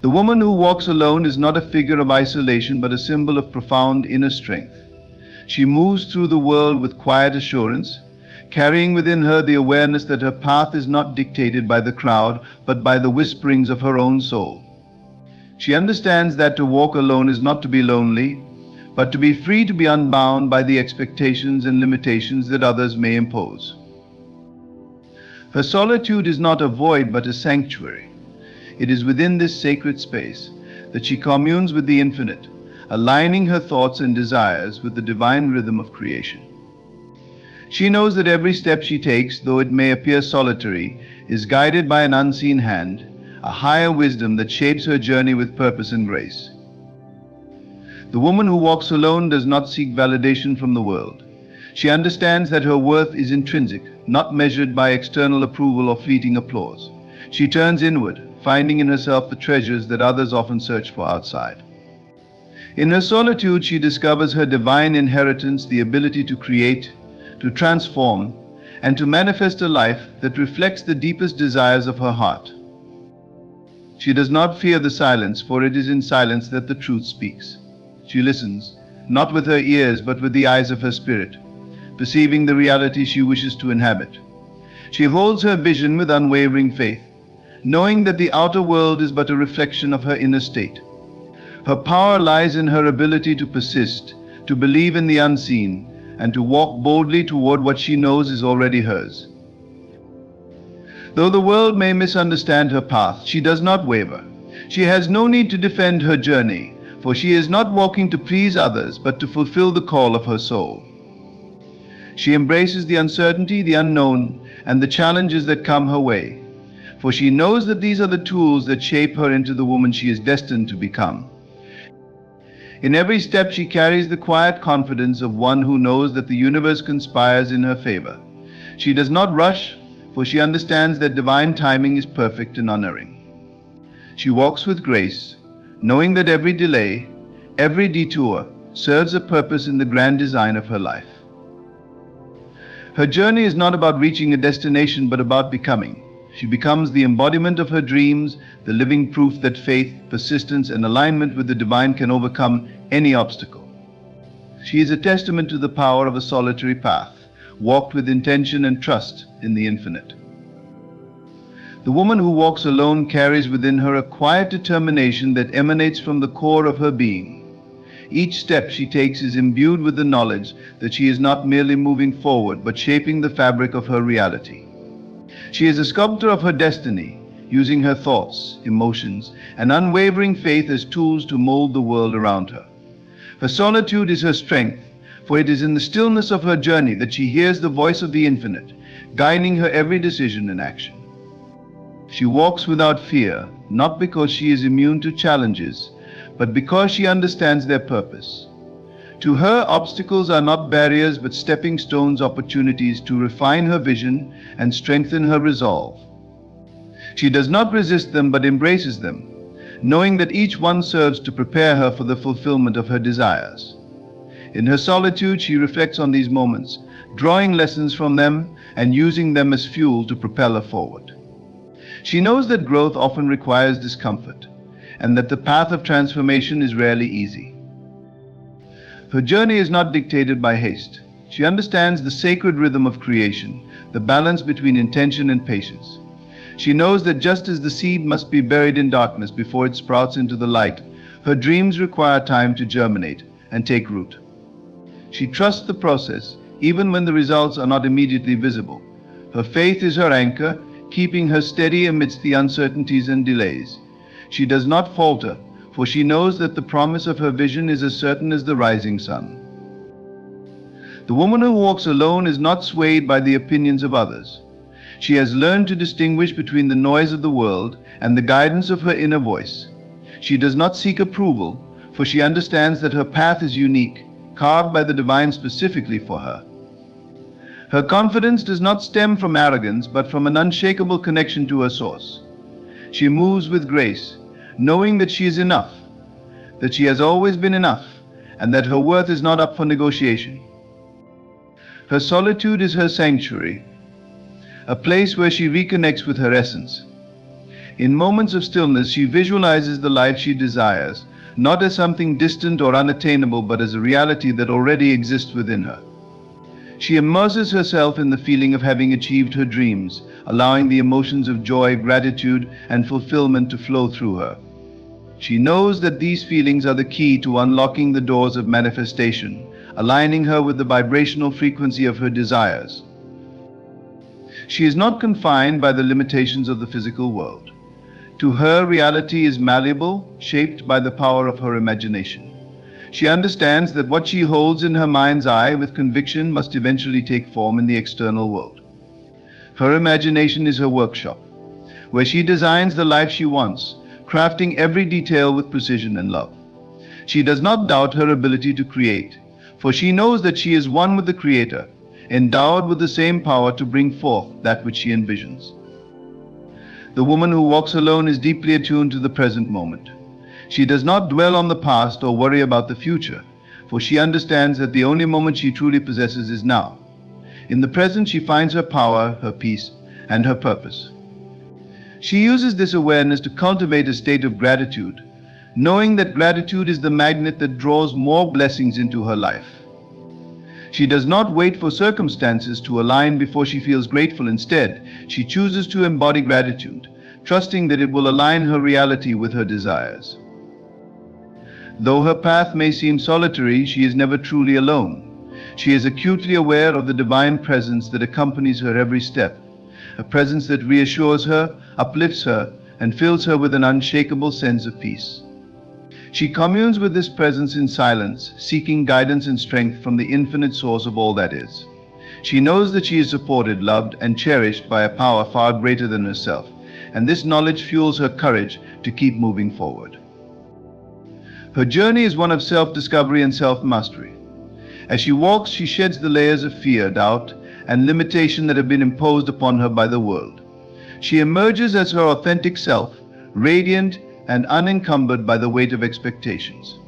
The woman who walks alone is not a figure of isolation but a symbol of profound inner strength. She moves through the world with quiet assurance, carrying within her the awareness that her path is not dictated by the crowd but by the whisperings of her own soul. She understands that to walk alone is not to be lonely, but to be free to be unbound by the expectations and limitations that others may impose. Her solitude is not a void but a sanctuary. It is within this sacred space that she communes with the infinite, aligning her thoughts and desires with the divine rhythm of creation. She knows that every step she takes, though it may appear solitary, is guided by an unseen hand, a higher wisdom that shapes her journey with purpose and grace. The woman who walks alone does not seek validation from the world. She understands that her worth is intrinsic, not measured by external approval or fleeting applause. She turns inward, finding in herself the treasures that others often search for outside. In her solitude, she discovers her divine inheritance, the ability to create, to transform, and to manifest a life that reflects the deepest desires of her heart. She does not fear the silence, for it is in silence that the truth speaks. She listens, not with her ears but with the eyes of her spirit, perceiving the reality she wishes to inhabit. She holds her vision with unwavering faith, knowing that the outer world is but a reflection of her inner state. Her power lies in her ability to persist, to believe in the unseen, and to walk boldly toward what she knows is already hers. Though the world may misunderstand her path, she does not waver. She has no need to defend her journey, for she is not walking to please others, but to fulfill the call of her soul. She embraces the uncertainty, the unknown, and the challenges that come her way, for she knows that these are the tools that shape her into the woman she is destined to become. In every step she carries the quiet confidence of one who knows that the universe conspires in her favor. She does not rush, for she understands that divine timing is perfect and unerring. She walks with grace, knowing that every delay, every detour, serves a purpose in the grand design of her life. Her journey is not about reaching a destination but about becoming. She becomes the embodiment of her dreams, the living proof that faith, persistence, and alignment with the divine can overcome any obstacle. She is a testament to the power of a solitary path, walked with intention and trust in the infinite. The woman who walks alone carries within her a quiet determination that emanates from the core of her being. Each step she takes is imbued with the knowledge that she is not merely moving forward but shaping the fabric of her reality. She is a sculptor of her destiny, using her thoughts, emotions, and unwavering faith as tools to mold the world around her. Her solitude is her strength, for it is in the stillness of her journey that she hears the voice of the infinite, guiding her every decision and action. She walks without fear, not because she is immune to challenges, but because she understands their purpose. To her, obstacles are not barriers but stepping stones, opportunities to refine her vision and strengthen her resolve. She does not resist them but embraces them, knowing that each one serves to prepare her for the fulfillment of her desires. In her solitude, she reflects on these moments, drawing lessons from them and using them as fuel to propel her forward. She knows that growth often requires discomfort, and that the path of transformation is rarely easy. Her journey is not dictated by haste. She understands the sacred rhythm of creation, the balance between intention and patience. She knows that just as the seed must be buried in darkness before it sprouts into the light, her dreams require time to germinate and take root. She trusts the process, even when the results are not immediately visible. Her faith is her anchor, keeping her steady amidst the uncertainties and delays. She does not falter, for she knows that the promise of her vision is as certain as the rising sun. The woman who walks alone is not swayed by the opinions of others. She has learned to distinguish between the noise of the world and the guidance of her inner voice. She does not seek approval, for she understands that her path is unique, carved by the divine specifically for her. Her confidence does not stem from arrogance, but from an unshakable connection to her source. She moves with grace, knowing that she is enough, that she has always been enough, and that her worth is not up for negotiation. Her solitude is her sanctuary, a place where she reconnects with her essence. In moments of stillness, she visualizes the life she desires, not as something distant or unattainable, but as a reality that already exists within her. She immerses herself in the feeling of having achieved her dreams, allowing the emotions of joy, gratitude, and fulfillment to flow through her. She knows that these feelings are the key to unlocking the doors of manifestation, aligning her with the vibrational frequency of her desires. She is not confined by the limitations of the physical world. To her, reality is malleable, shaped by the power of her imagination. She understands that what she holds in her mind's eye with conviction must eventually take form in the external world. Her imagination is her workshop, where she designs the life she wants, crafting every detail with precision and love. She does not doubt her ability to create, for she knows that she is one with the Creator, endowed with the same power to bring forth that which she envisions. The woman who walks alone is deeply attuned to the present moment. She does not dwell on the past or worry about the future, for she understands that the only moment she truly possesses is now. In the present, she finds her power, her peace, and her purpose. She uses this awareness to cultivate a state of gratitude, knowing that gratitude is the magnet that draws more blessings into her life. She does not wait for circumstances to align before she feels grateful. Instead, she chooses to embody gratitude, trusting that it will align her reality with her desires. Though her path may seem solitary, she is never truly alone. She is acutely aware of the divine presence that accompanies her every step, a presence that reassures her, uplifts her, and fills her with an unshakable sense of peace. She communes with this presence in silence, seeking guidance and strength from the infinite source of all that is. She knows that she is supported, loved, and cherished by a power far greater than herself, and this knowledge fuels her courage to keep moving forward. Her journey is one of self-discovery and self-mastery. As she walks, she sheds the layers of fear, doubt, and limitation that have been imposed upon her by the world. She emerges as her authentic self, radiant and unencumbered by the weight of expectations.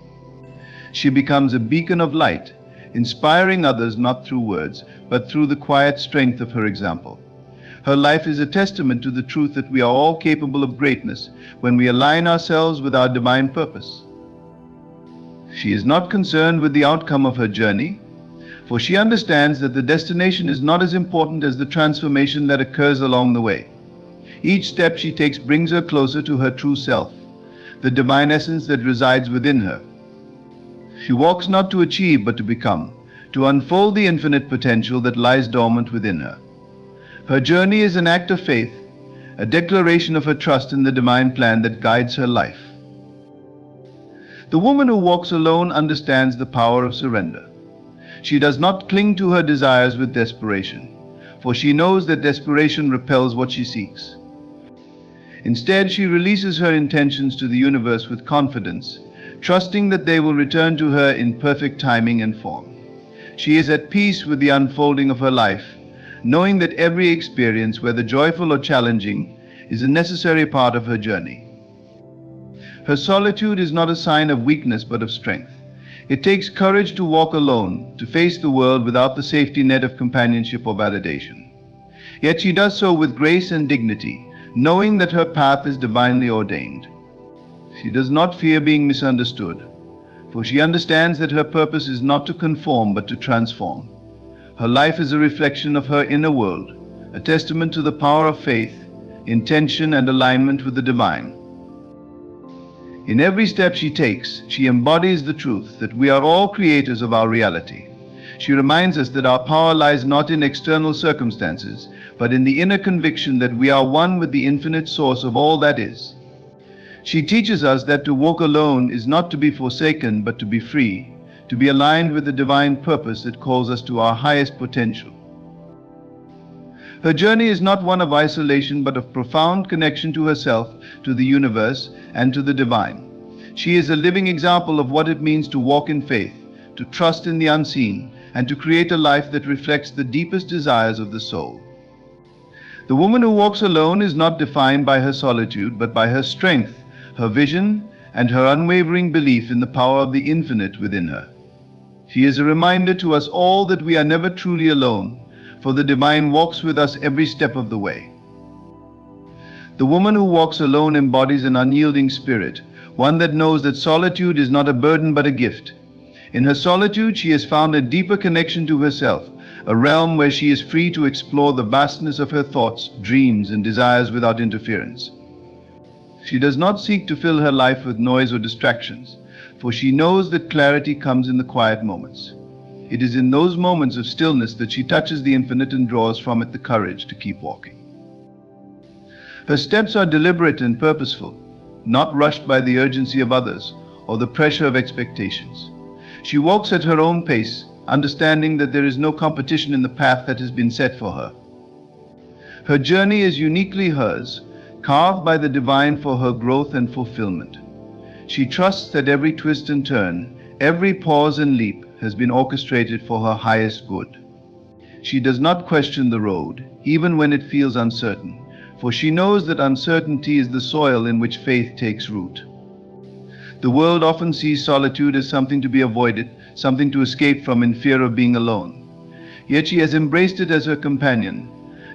She becomes a beacon of light, inspiring others not through words, but through the quiet strength of her example. Her life is a testament to the truth that we are all capable of greatness when we align ourselves with our divine purpose. She is not concerned with the outcome of her journey, for she understands that the destination is not as important as the transformation that occurs along the way. Each step she takes brings her closer to her true self, the divine essence that resides within her. She walks not to achieve but to become, to unfold the infinite potential that lies dormant within her. Her journey is an act of faith, a declaration of her trust in the divine plan that guides her life. The woman who walks alone understands the power of surrender. She does not cling to her desires with desperation, for she knows that desperation repels what she seeks. Instead, she releases her intentions to the universe with confidence, trusting that they will return to her in perfect timing and form. She is at peace with the unfolding of her life, knowing that every experience, whether joyful or challenging, is a necessary part of her journey. Her solitude is not a sign of weakness but of strength. It takes courage to walk alone, to face the world without the safety net of companionship or validation. Yet she does so with grace and dignity, knowing that her path is divinely ordained. She does not fear being misunderstood, for she understands that her purpose is not to conform but to transform. Her life is a reflection of her inner world, a testament to the power of faith, intention, and alignment with the divine. In every step she takes, she embodies the truth that we are all creators of our reality. She reminds us that our power lies not in external circumstances, but in the inner conviction that we are one with the infinite source of all that is. She teaches us that to walk alone is not to be forsaken, but to be free, to be aligned with the divine purpose that calls us to our highest potential. Her journey is not one of isolation, but of profound connection to herself, to the universe, and to the divine. She is a living example of what it means to walk in faith, to trust in the unseen, and to create a life that reflects the deepest desires of the soul. The woman who walks alone is not defined by her solitude, but by her strength, her vision, and her unwavering belief in the power of the infinite within her. She is a reminder to us all that we are never truly alone, for the divine walks with us every step of the way. The woman who walks alone embodies an unyielding spirit, one that knows that solitude is not a burden but a gift. In her solitude, she has found a deeper connection to herself, a realm where she is free to explore the vastness of her thoughts, dreams, and desires without interference. She does not seek to fill her life with noise or distractions, for she knows that clarity comes in the quiet moments. It is in those moments of stillness that she touches the infinite and draws from it the courage to keep walking. Her steps are deliberate and purposeful, not rushed by the urgency of others or the pressure of expectations. She walks at her own pace, understanding that there is no competition in the path that has been set for her. Her journey is uniquely hers, carved by the divine for her growth and fulfillment. She trusts that every twist and turn, every pause and leap has been orchestrated for her highest good. She does not question the road, even when it feels uncertain, for she knows that uncertainty is the soil in which faith takes root. The world often sees solitude as something to be avoided, something to escape from in fear of being alone. Yet she has embraced it as her companion,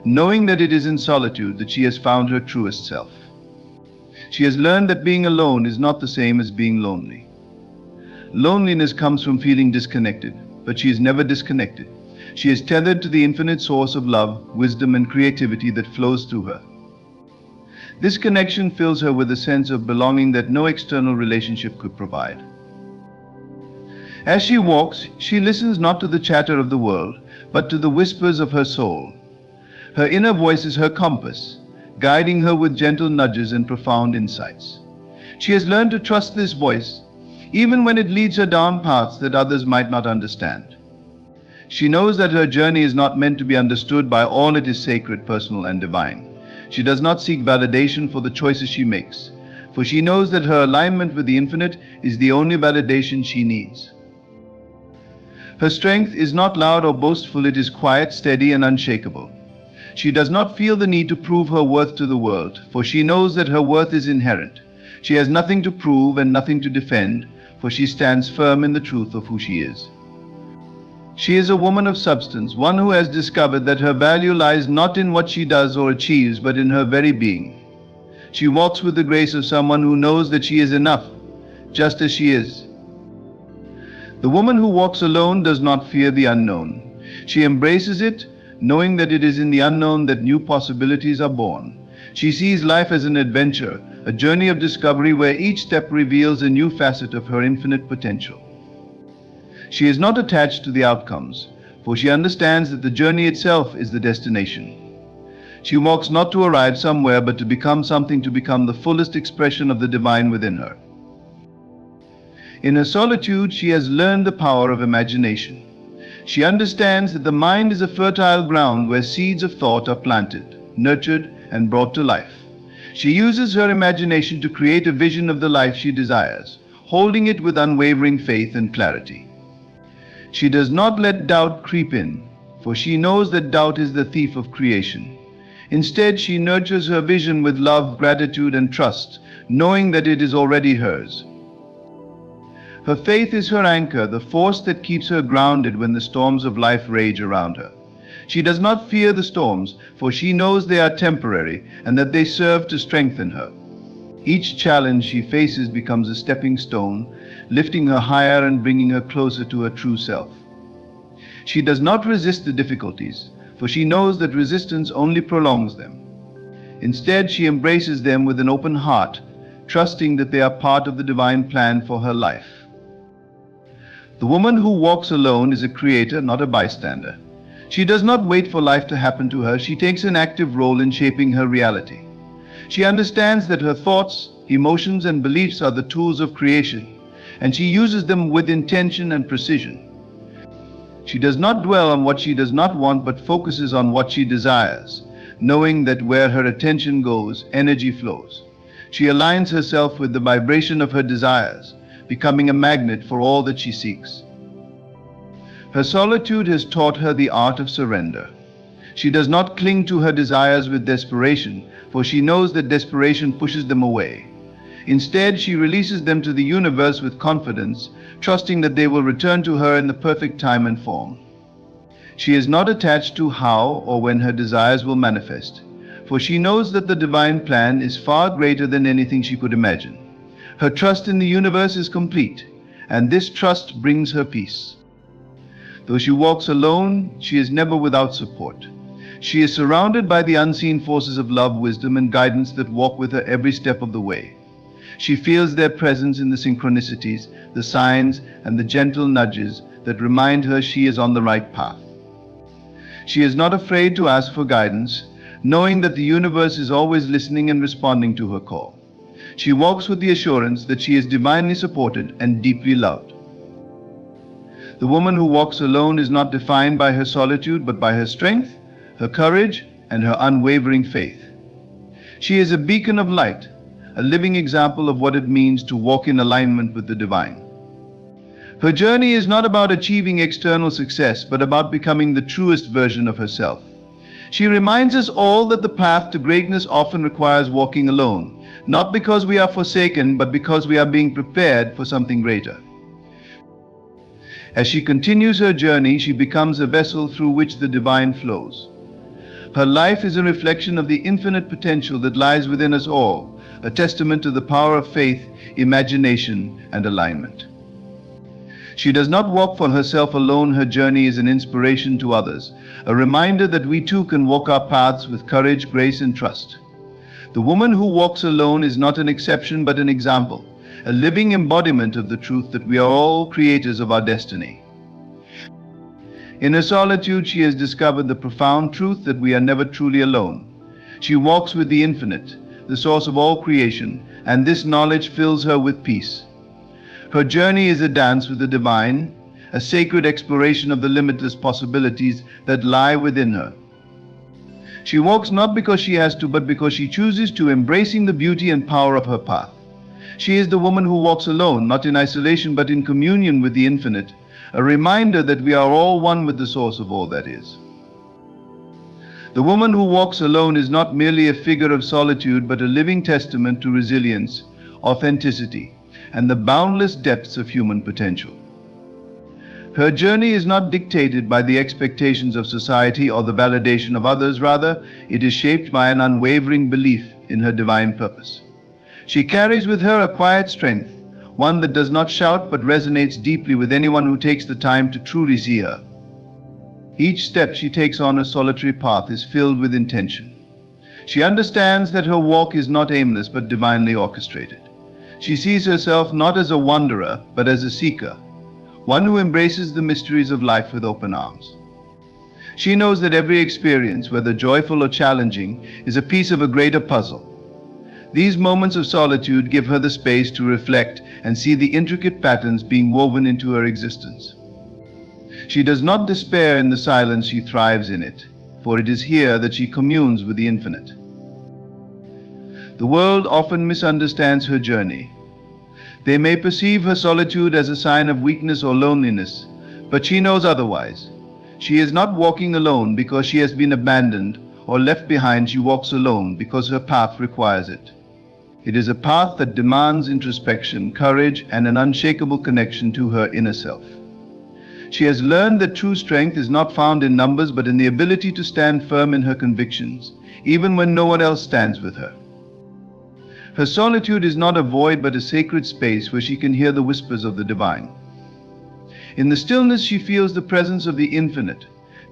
knowing that it is in solitude that she has found her truest self. She has learned that being alone is not the same as being lonely. Loneliness comes from feeling disconnected, but she is never disconnected. She is tethered to the infinite source of love, wisdom, and creativity that flows through her. This connection fills her with a sense of belonging that no external relationship could provide. As she walks, she listens not to the chatter of the world, but to the whispers of her soul. Her inner voice is her compass, guiding her with gentle nudges and profound insights. She has learned to trust this voice, even when it leads her down paths that others might not understand. She knows that her journey is not meant to be understood by all it is sacred, personal, and divine. She does not seek validation for the choices she makes, for she knows that her alignment with the infinite is the only validation she needs. Her strength is not loud or boastful, it is quiet, steady, and unshakable. She does not feel the need to prove her worth to the world, for she knows that her worth is inherent. She has nothing to prove and nothing to defend, for she stands firm in the truth of who she is. She is a woman of substance, one who has discovered that her value lies not in what she does or achieves, but in her very being. She walks with the grace of someone who knows that she is enough, just as she is. The woman who walks alone does not fear the unknown. She embraces it, knowing that it is in the unknown that new possibilities are born. She sees life as an adventure, a journey of discovery where each step reveals a new facet of her infinite potential. She is not attached to the outcomes, for she understands that the journey itself is the destination. She walks not to arrive somewhere, but to become something, to become the fullest expression of the divine within her. In her solitude, she has learned the power of imagination. She understands that the mind is a fertile ground where seeds of thought are planted, nurtured, and brought to life. She uses her imagination to create a vision of the life she desires, holding it with unwavering faith and clarity. She does not let doubt creep in, for she knows that doubt is the thief of creation. Instead, she nurtures her vision with love, gratitude, and trust, knowing that it is already hers. Her faith is her anchor, the force that keeps her grounded when the storms of life rage around her. She does not fear the storms, for she knows they are temporary and that they serve to strengthen her. Each challenge she faces becomes a stepping stone, lifting her higher and bringing her closer to her true self. She does not resist the difficulties, for she knows that resistance only prolongs them. Instead, she embraces them with an open heart, trusting that they are part of the divine plan for her life. The woman who walks alone is a creator, not a bystander. She does not wait for life to happen to her. She takes an active role in shaping her reality. She understands that her thoughts, emotions, and beliefs are the tools of creation, and she uses them with intention and precision. She does not dwell on what she does not want, but focuses on what she desires, knowing that where her attention goes, energy flows. She aligns herself with the vibration of her desires, becoming a magnet for all that she seeks. Her solitude has taught her the art of surrender. She does not cling to her desires with desperation, for she knows that desperation pushes them away. Instead, she releases them to the universe with confidence, trusting that they will return to her in the perfect time and form. She is not attached to how or when her desires will manifest, for she knows that the divine plan is far greater than anything she could imagine. Her trust in the universe is complete, and this trust brings her peace. Though she walks alone, she is never without support. She is surrounded by the unseen forces of love, wisdom, and guidance that walk with her every step of the way. She feels their presence in the synchronicities, the signs, and the gentle nudges that remind her she is on the right path. She is not afraid to ask for guidance, knowing that the universe is always listening and responding to her call. She walks with the assurance that she is divinely supported and deeply loved. The woman who walks alone is not defined by her solitude, but by her strength, her courage, and her unwavering faith. She is a beacon of light, a living example of what it means to walk in alignment with the divine. Her journey is not about achieving external success, but about becoming the truest version of herself. She reminds us all that the path to greatness often requires walking alone, not because we are forsaken, but because we are being prepared for something greater. As she continues her journey, she becomes a vessel through which the divine flows. Her life is a reflection of the infinite potential that lies within us all, a testament to the power of faith, imagination, and alignment. She does not walk for herself alone. Her journey is an inspiration to others, a reminder that we too can walk our paths with courage, grace, and trust. The woman who walks alone is not an exception but an example, a living embodiment of the truth that we are all creators of our destiny. In her solitude, she has discovered the profound truth that we are never truly alone. She walks with the infinite, the source of all creation, and this knowledge fills her with peace. Her journey is a dance with the divine, a sacred exploration of the limitless possibilities that lie within her. She walks not because she has to, but because she chooses to, embracing the beauty and power of her path. She is the woman who walks alone, not in isolation, but in communion with the infinite, a reminder that we are all one with the source of all that is. The woman who walks alone is not merely a figure of solitude, but a living testament to resilience, authenticity, and the boundless depths of human potential. Her journey is not dictated by the expectations of society or the validation of others. Rather, it is shaped by an unwavering belief in her divine purpose. She carries with her a quiet strength, one that does not shout but resonates deeply with anyone who takes the time to truly see her. Each step she takes on her solitary path is filled with intention. She understands that her walk is not aimless but divinely orchestrated. She sees herself not as a wanderer but as a seeker, one who embraces the mysteries of life with open arms. She knows that every experience, whether joyful or challenging, is a piece of a greater puzzle. These moments of solitude give her the space to reflect and see the intricate patterns being woven into her existence. She does not despair in the silence, she thrives in it, for it is here that she communes with the infinite. The world often misunderstands her journey. They may perceive her solitude as a sign of weakness or loneliness, but she knows otherwise. She is not walking alone because she has been abandoned or left behind. She walks alone because her path requires it. It is a path that demands introspection, courage, and an unshakable connection to her inner self. She has learned that true strength is not found in numbers, but in the ability to stand firm in her convictions, even when no one else stands with her. Her solitude is not a void, but a sacred space where she can hear the whispers of the divine. In the stillness, she feels the presence of the infinite,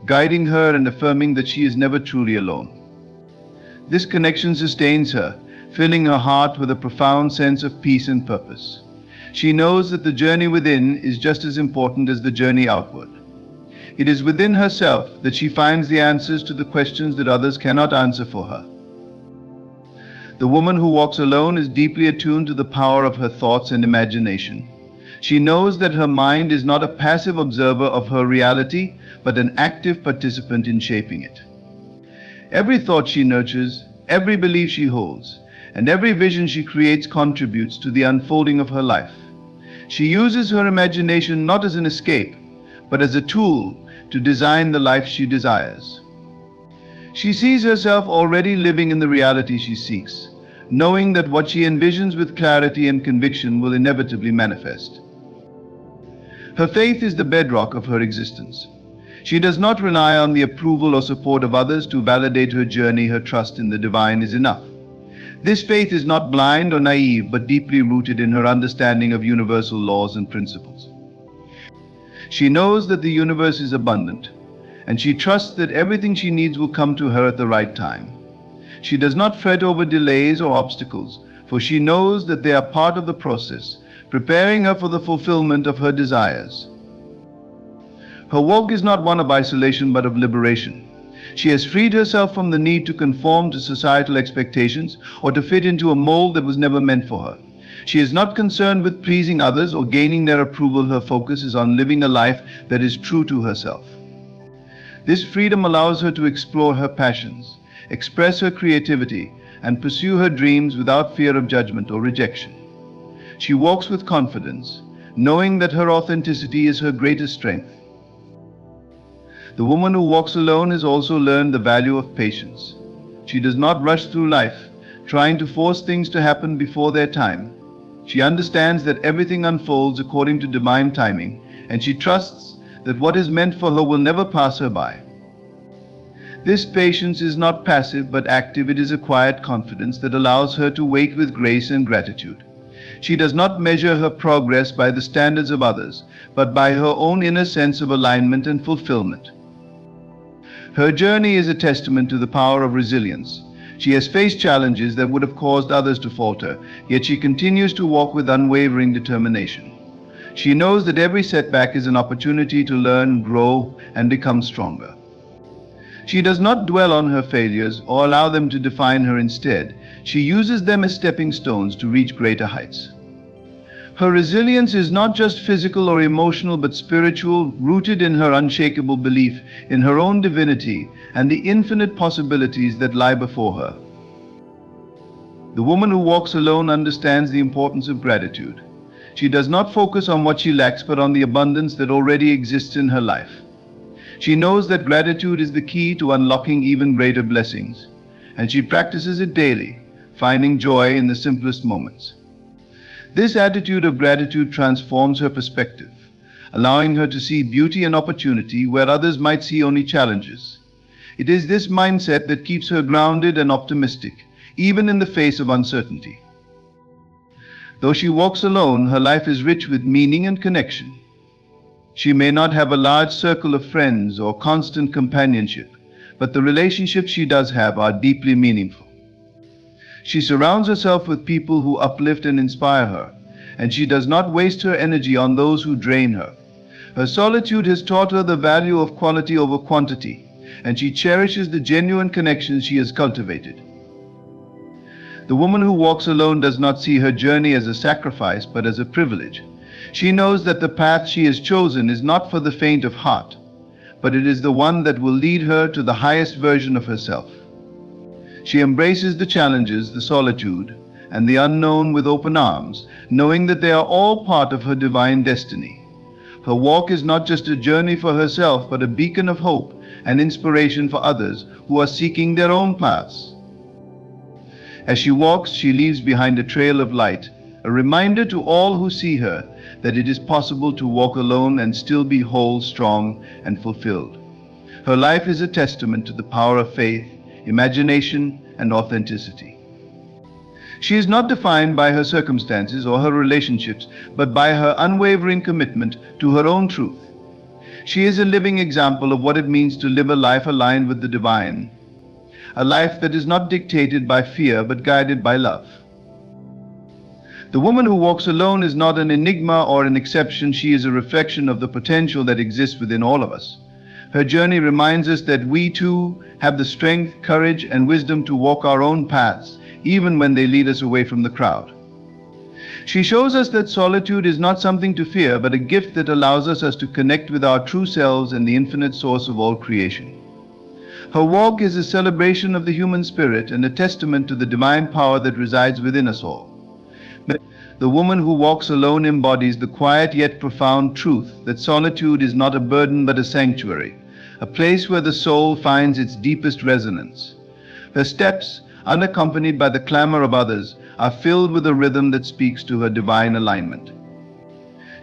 guiding her and affirming that she is never truly alone. This connection sustains her, filling her heart with a profound sense of peace and purpose. She knows that the journey within is just as important as the journey outward. It is within herself that she finds the answers to the questions that others cannot answer for her. The woman who walks alone is deeply attuned to the power of her thoughts and imagination. She knows that her mind is not a passive observer of her reality, but an active participant in shaping it. Every thought she nurtures, every belief she holds, and every vision she creates contributes to the unfolding of her life. She uses her imagination not as an escape, but as a tool to design the life she desires. She sees herself already living in the reality she seeks, knowing that what she envisions with clarity and conviction will inevitably manifest. Her faith is the bedrock of her existence. She does not rely on the approval or support of others to validate her journey. Her trust in the divine is enough. This faith is not blind or naive, but deeply rooted in her understanding of universal laws and principles. She knows that the universe is abundant, and she trusts that everything she needs will come to her at the right time. She does not fret over delays or obstacles, for she knows that they are part of the process, preparing her for the fulfillment of her desires. Her walk is not one of isolation but of liberation. She has freed herself from the need to conform to societal expectations or to fit into a mold that was never meant for her. She is not concerned with pleasing others or gaining their approval. Her focus is on living a life that is true to herself. This freedom allows her to explore her passions, express her creativity, and pursue her dreams without fear of judgment or rejection. She walks with confidence, knowing that her authenticity is her greatest strength. The woman who walks alone has also learned the value of patience. She does not rush through life, trying to force things to happen before their time. She understands that everything unfolds according to divine timing, and she trusts that what is meant for her will never pass her by. This patience is not passive but active. It is a quiet confidence that allows her to wait with grace and gratitude. She does not measure her progress by the standards of others, but by her own inner sense of alignment and fulfillment. Her journey is a testament to the power of resilience. She has faced challenges that would have caused others to falter, yet she continues to walk with unwavering determination. She knows that every setback is an opportunity to learn, grow, and become stronger. She does not dwell on her failures or allow them to define her. Instead, she uses them as stepping stones to reach greater heights. Her resilience is not just physical or emotional but spiritual, rooted in her unshakable belief in her own divinity and the infinite possibilities that lie before her. The woman who walks alone understands the importance of gratitude. She does not focus on what she lacks but on the abundance that already exists in her life. She knows that gratitude is the key to unlocking even greater blessings, and she practices it daily, finding joy in the simplest moments. This attitude of gratitude transforms her perspective, allowing her to see beauty and opportunity where others might see only challenges. It is this mindset that keeps her grounded and optimistic, even in the face of uncertainty. Though she walks alone, her life is rich with meaning and connection. She may not have a large circle of friends or constant companionship, but the relationships she does have are deeply meaningful. She surrounds herself with people who uplift and inspire her, and she does not waste her energy on those who drain her. Her solitude has taught her the value of quality over quantity, and she cherishes the genuine connections she has cultivated. The woman who walks alone does not see her journey as a sacrifice, but as a privilege. She knows that the path she has chosen is not for the faint of heart, but it is the one that will lead her to the highest version of herself. She embraces the challenges, the solitude, and the unknown with open arms, knowing that they are all part of her divine destiny. Her walk is not just a journey for herself, but a beacon of hope and inspiration for others who are seeking their own paths. As she walks, she leaves behind a trail of light, a reminder to all who see her that it is possible to walk alone and still be whole, strong, and fulfilled. Her life is a testament to the power of faith, imagination, and authenticity. She is not defined by her circumstances or her relationships, but by her unwavering commitment to her own truth. She is a living example of what it means to live a life aligned with the divine, a life that is not dictated by fear but guided by love. The woman who walks alone is not an enigma or an exception. She is a reflection of the potential that exists within all of us. Her journey reminds us that we too have the strength, courage, and wisdom to walk our own paths, even when they lead us away from the crowd. She shows us that solitude is not something to fear, but a gift that allows us to connect with our true selves and the infinite source of all creation. Her walk is a celebration of the human spirit and a testament to the divine power that resides within us all. The woman who walks alone embodies the quiet yet profound truth that solitude is not a burden but a sanctuary, a place where the soul finds its deepest resonance. Her steps, unaccompanied by the clamor of others, are filled with a rhythm that speaks to her divine alignment.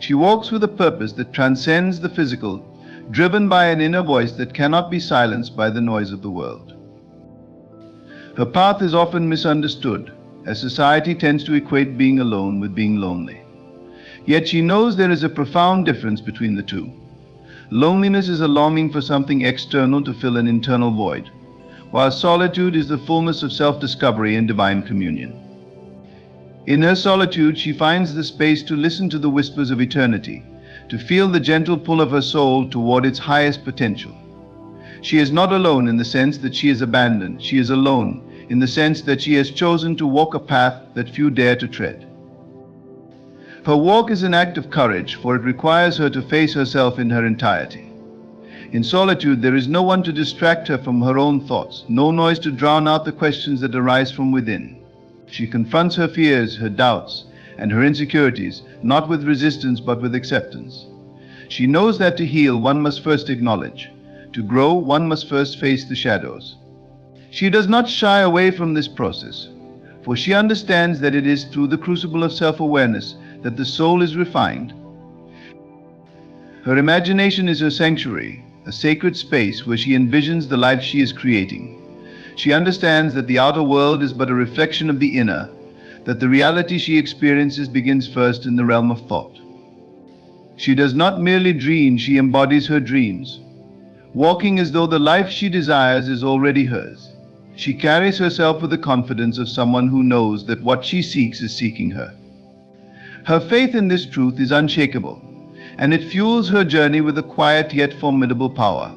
She walks with a purpose that transcends the physical, driven by an inner voice that cannot be silenced by the noise of the world. Her path is often misunderstood, as society tends to equate being alone with being lonely. Yet she knows there is a profound difference between the two. Loneliness is a longing for something external to fill an internal void, while solitude is the fullness of self-discovery and divine communion. In her solitude, she finds the space to listen to the whispers of eternity, to feel the gentle pull of her soul toward its highest potential. She is not alone in the sense that she is abandoned. She is alone in the sense that she has chosen to walk a path that few dare to tread. Her walk is an act of courage, for it requires her to face herself in her entirety. In solitude, there is no one to distract her from her own thoughts, no noise to drown out the questions that arise from within. She confronts her fears, her doubts, and her insecurities, not with resistance but with acceptance. She knows that to heal, one must first acknowledge. To grow, one must first face the shadows. She does not shy away from this process, for she understands that it is through the crucible of self-awareness that the soul is refined. Her imagination is her sanctuary, a sacred space where she envisions the life she is creating. She understands that the outer world is but a reflection of the inner, that the reality she experiences begins first in the realm of thought. She does not merely dream, she embodies her dreams, walking as though the life she desires is already hers. She carries herself with the confidence of someone who knows that what she seeks is seeking her. Her faith in this truth is unshakable, and it fuels her journey with a quiet yet formidable power.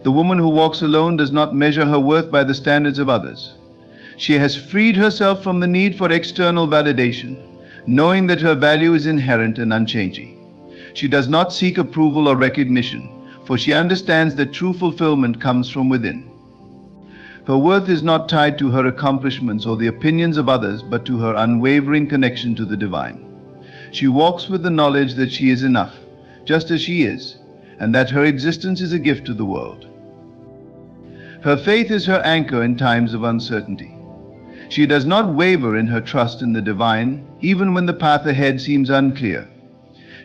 The woman who walks alone does not measure her worth by the standards of others. She has freed herself from the need for external validation, knowing that her value is inherent and unchanging. She does not seek approval or recognition, for she understands that true fulfillment comes from within. Her worth is not tied to her accomplishments or the opinions of others, but to her unwavering connection to the divine. She walks with the knowledge that she is enough, just as she is, and that her existence is a gift to the world. Her faith is her anchor in times of uncertainty. She does not waver in her trust in the divine, even when the path ahead seems unclear.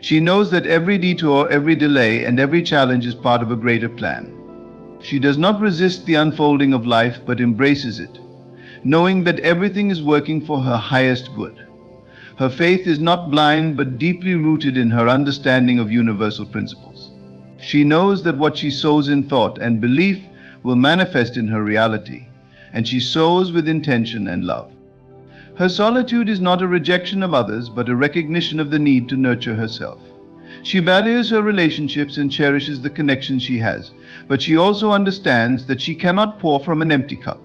She knows that every detour, every delay, and every challenge is part of a greater plan. She does not resist the unfolding of life, but embraces it, knowing that everything is working for her highest good. Her faith is not blind, but deeply rooted in her understanding of universal principles. She knows that what she sows in thought and belief will manifest in her reality, and she sows with intention and love. Her solitude is not a rejection of others, but a recognition of the need to nurture herself. She values her relationships and cherishes the connections she has, but she also understands that she cannot pour from an empty cup.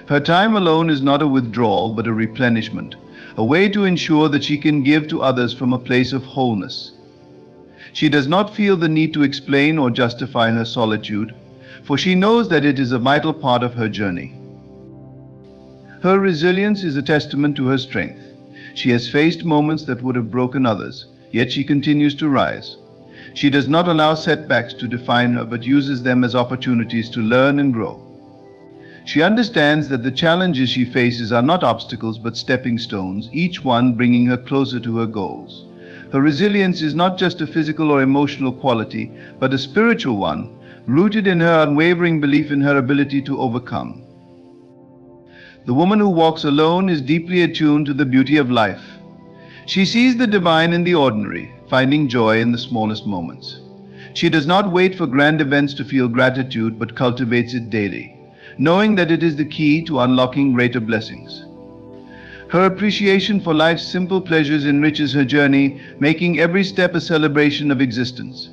Her time alone is not a withdrawal, but a replenishment, a way to ensure that she can give to others from a place of wholeness. She does not feel the need to explain or justify her solitude, for she knows that it is a vital part of her journey. Her resilience is a testament to her strength. She has faced moments that would have broken others, yet she continues to rise. She does not allow setbacks to define her, but uses them as opportunities to learn and grow. She understands that the challenges she faces are not obstacles but stepping stones, each one bringing her closer to her goals. Her resilience is not just a physical or emotional quality, but a spiritual one, rooted in her unwavering belief in her ability to overcome. The woman who walks alone is deeply attuned to the beauty of life. She sees the divine in the ordinary, finding joy in the smallest moments. She does not wait for grand events to feel gratitude, but cultivates it daily, knowing that it is the key to unlocking greater blessings. Her appreciation for life's simple pleasures enriches her journey, making every step a celebration of existence.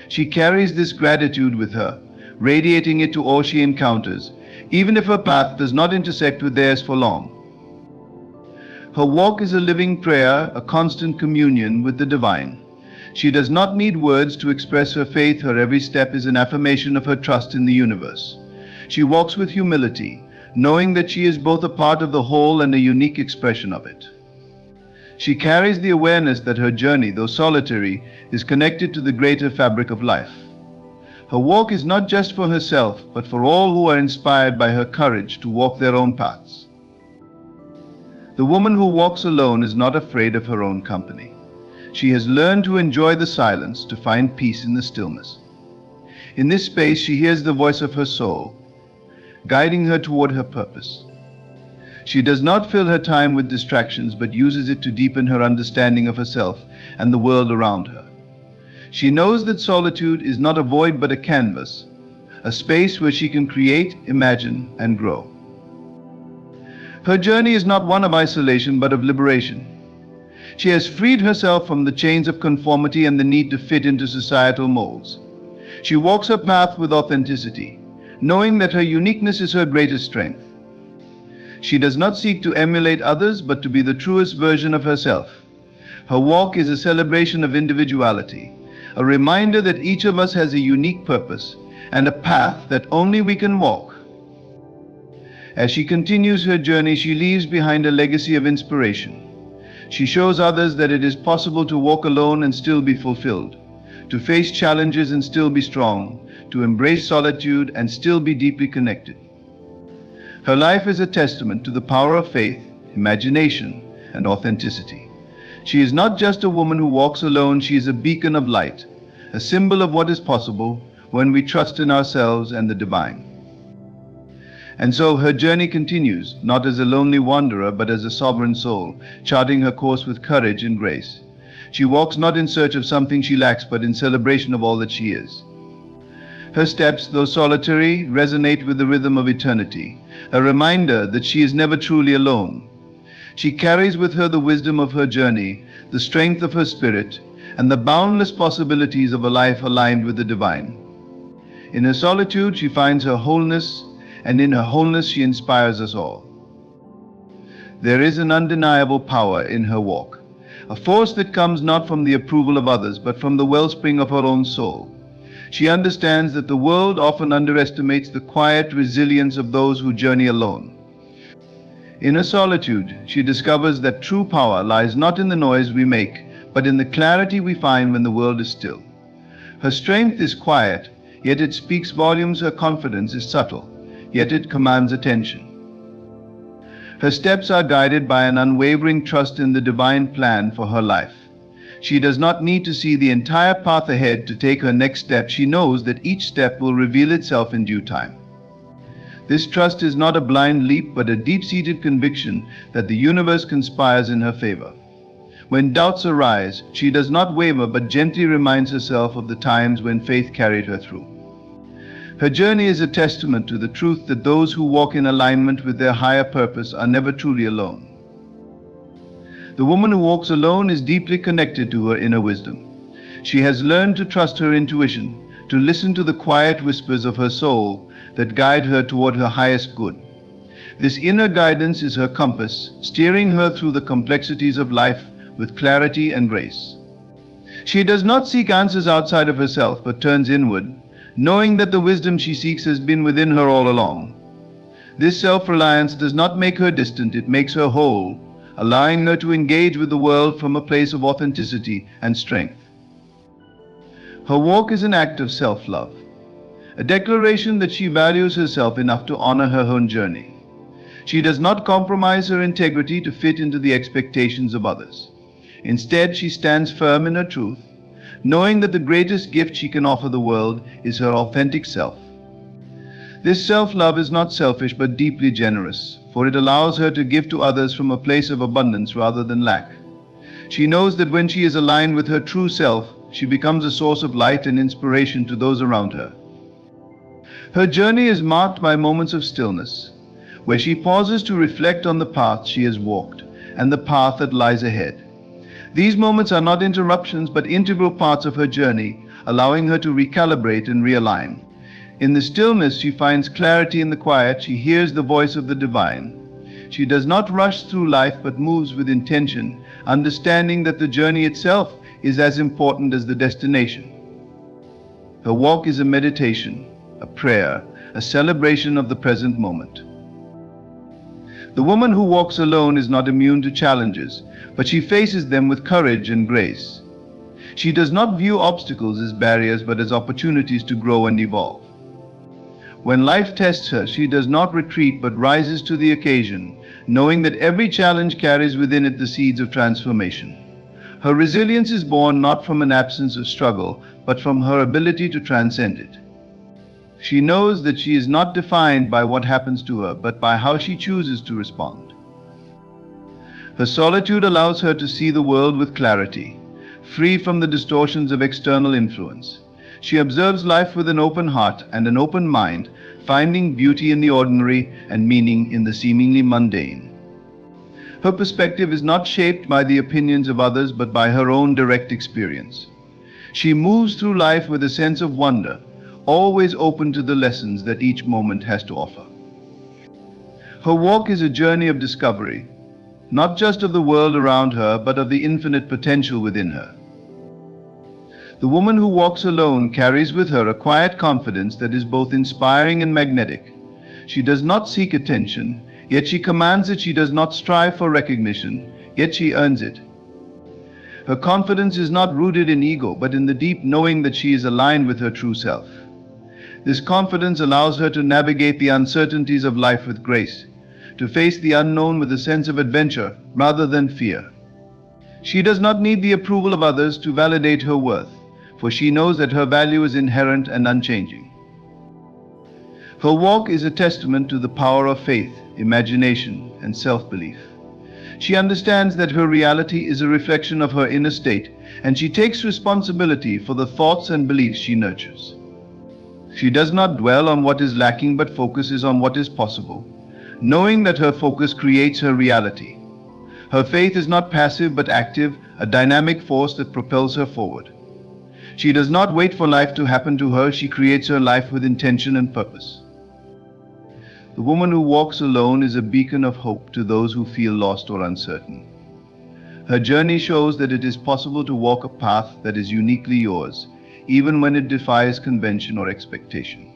She carries this gratitude with her, radiating it to all she encounters, even if her path does not intersect with theirs for long. Her walk is a living prayer, a constant communion with the divine. She does not need words to express her faith. Her every step is an affirmation of her trust in the universe. She walks with humility, knowing that she is both a part of the whole and a unique expression of it. She carries the awareness that her journey, though solitary, is connected to the greater fabric of life. Her walk is not just for herself, but for all who are inspired by her courage to walk their own paths. The woman who walks alone is not afraid of her own company. She has learned to enjoy the silence, to find peace in the stillness. In this space, she hears the voice of her soul, guiding her toward her purpose. She does not fill her time with distractions, but uses it to deepen her understanding of herself and the world around her. She knows that solitude is not a void but a canvas, a space where she can create, imagine, and grow. Her journey is not one of isolation but of liberation. She has freed herself from the chains of conformity and the need to fit into societal molds. She walks her path with authenticity, knowing that her uniqueness is her greatest strength. She does not seek to emulate others, but to be the truest version of herself. Her walk is a celebration of individuality, a reminder that each of us has a unique purpose and a path that only we can walk. As she continues her journey, she leaves behind a legacy of inspiration. She shows others that it is possible to walk alone and still be fulfilled, to face challenges and still be strong, to embrace solitude and still be deeply connected. Her life is a testament to the power of faith, imagination, and authenticity. She is not just a woman who walks alone, she is a beacon of light, a symbol of what is possible when we trust in ourselves and the divine. And so her journey continues, not as a lonely wanderer, but as a sovereign soul, charting her course with courage and grace. She walks not in search of something she lacks, but in celebration of all that she is. Her steps, though solitary, resonate with the rhythm of eternity, a reminder that she is never truly alone. She carries with her the wisdom of her journey, the strength of her spirit, and the boundless possibilities of a life aligned with the divine. In her solitude, she finds her wholeness, and in her wholeness she inspires us all. There is an undeniable power in her walk, a force that comes not from the approval of others, but from the wellspring of her own soul. She understands that the world often underestimates the quiet resilience of those who journey alone. In her solitude, she discovers that true power lies not in the noise we make, but in the clarity we find when the world is still. Her strength is quiet, yet it speaks volumes. Her confidence is subtle, yet it commands attention. Her steps are guided by an unwavering trust in the divine plan for her life. She does not need to see the entire path ahead to take her next step. She knows that each step will reveal itself in due time. This trust is not a blind leap, but a deep-seated conviction that the universe conspires in her favor. When doubts arise, she does not waver, but gently reminds herself of the times when faith carried her through. Her journey is a testament to the truth that those who walk in alignment with their higher purpose are never truly alone. The woman who walks alone is deeply connected to her inner wisdom. She has learned to trust her intuition, to listen to the quiet whispers of her soul that guide her toward her highest good. This inner guidance is her compass, steering her through the complexities of life with clarity and grace. She does not seek answers outside of herself, but turns inward, knowing that the wisdom she seeks has been within her all along. This self-reliance does not make her distant, it makes her whole, allowing her to engage with the world from a place of authenticity and strength. Her walk is an act of self-love, a declaration that she values herself enough to honor her own journey. She does not compromise her integrity to fit into the expectations of others. Instead, she stands firm in her truth, knowing that the greatest gift she can offer the world is her authentic self. This self-love is not selfish but deeply generous, for it allows her to give to others from a place of abundance rather than lack. She knows that when she is aligned with her true self, she becomes a source of light and inspiration to those around her. Her journey is marked by moments of stillness, where she pauses to reflect on the path she has walked and the path that lies ahead. These moments are not interruptions but integral parts of her journey, allowing her to recalibrate and realign. In the stillness, she finds clarity. In the quiet, she hears the voice of the divine. She does not rush through life but moves with intention, understanding that the journey itself is as important as the destination. Her walk is a meditation, a prayer, a celebration of the present moment. The woman who walks alone is not immune to challenges, but she faces them with courage and grace. She does not view obstacles as barriers but as opportunities to grow and evolve. When life tests her, she does not retreat but rises to the occasion, knowing that every challenge carries within it the seeds of transformation. Her resilience is born not from an absence of struggle, but from her ability to transcend it. She knows that she is not defined by what happens to her, but by how she chooses to respond. Her solitude allows her to see the world with clarity, free from the distortions of external influence. She observes life with an open heart and an open mind, finding beauty in the ordinary and meaning in the seemingly mundane. Her perspective is not shaped by the opinions of others, but by her own direct experience. She moves through life with a sense of wonder, always open to the lessons that each moment has to offer. Her walk is a journey of discovery, not just of the world around her, but of the infinite potential within her. The woman who walks alone carries with her a quiet confidence that is both inspiring and magnetic. She does not seek attention, yet she commands it. She does not strive for recognition, yet she earns it. Her confidence is not rooted in ego, but in the deep knowing that she is aligned with her true self. This confidence allows her to navigate the uncertainties of life with grace, to face the unknown with a sense of adventure rather than fear. She does not need the approval of others to validate her worth, for she knows that her value is inherent and unchanging. Her walk is a testament to the power of faith, imagination, and self-belief. She understands that her reality is a reflection of her inner state, and she takes responsibility for the thoughts and beliefs she nurtures. She does not dwell on what is lacking, but focuses on what is possible, knowing that her focus creates her reality. Her faith is not passive but active, a dynamic force that propels her forward. She does not wait for life to happen to her. She creates her life with intention and purpose. The woman who walks alone is a beacon of hope to those who feel lost or uncertain. Her journey shows that it is possible to walk a path that is uniquely yours, even when it defies convention or expectation.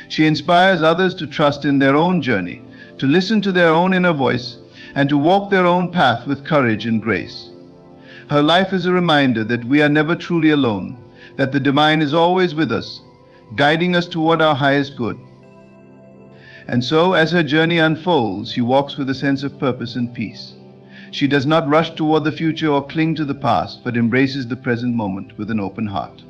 She inspires others to trust in their own journey, to listen to their own inner voice, and to walk their own path with courage and grace. Her life is a reminder that we are never truly alone, that the divine is always with us, guiding us toward our highest good. And so, as her journey unfolds, she walks with a sense of purpose and peace. She does not rush toward the future or cling to the past, but embraces the present moment with an open heart.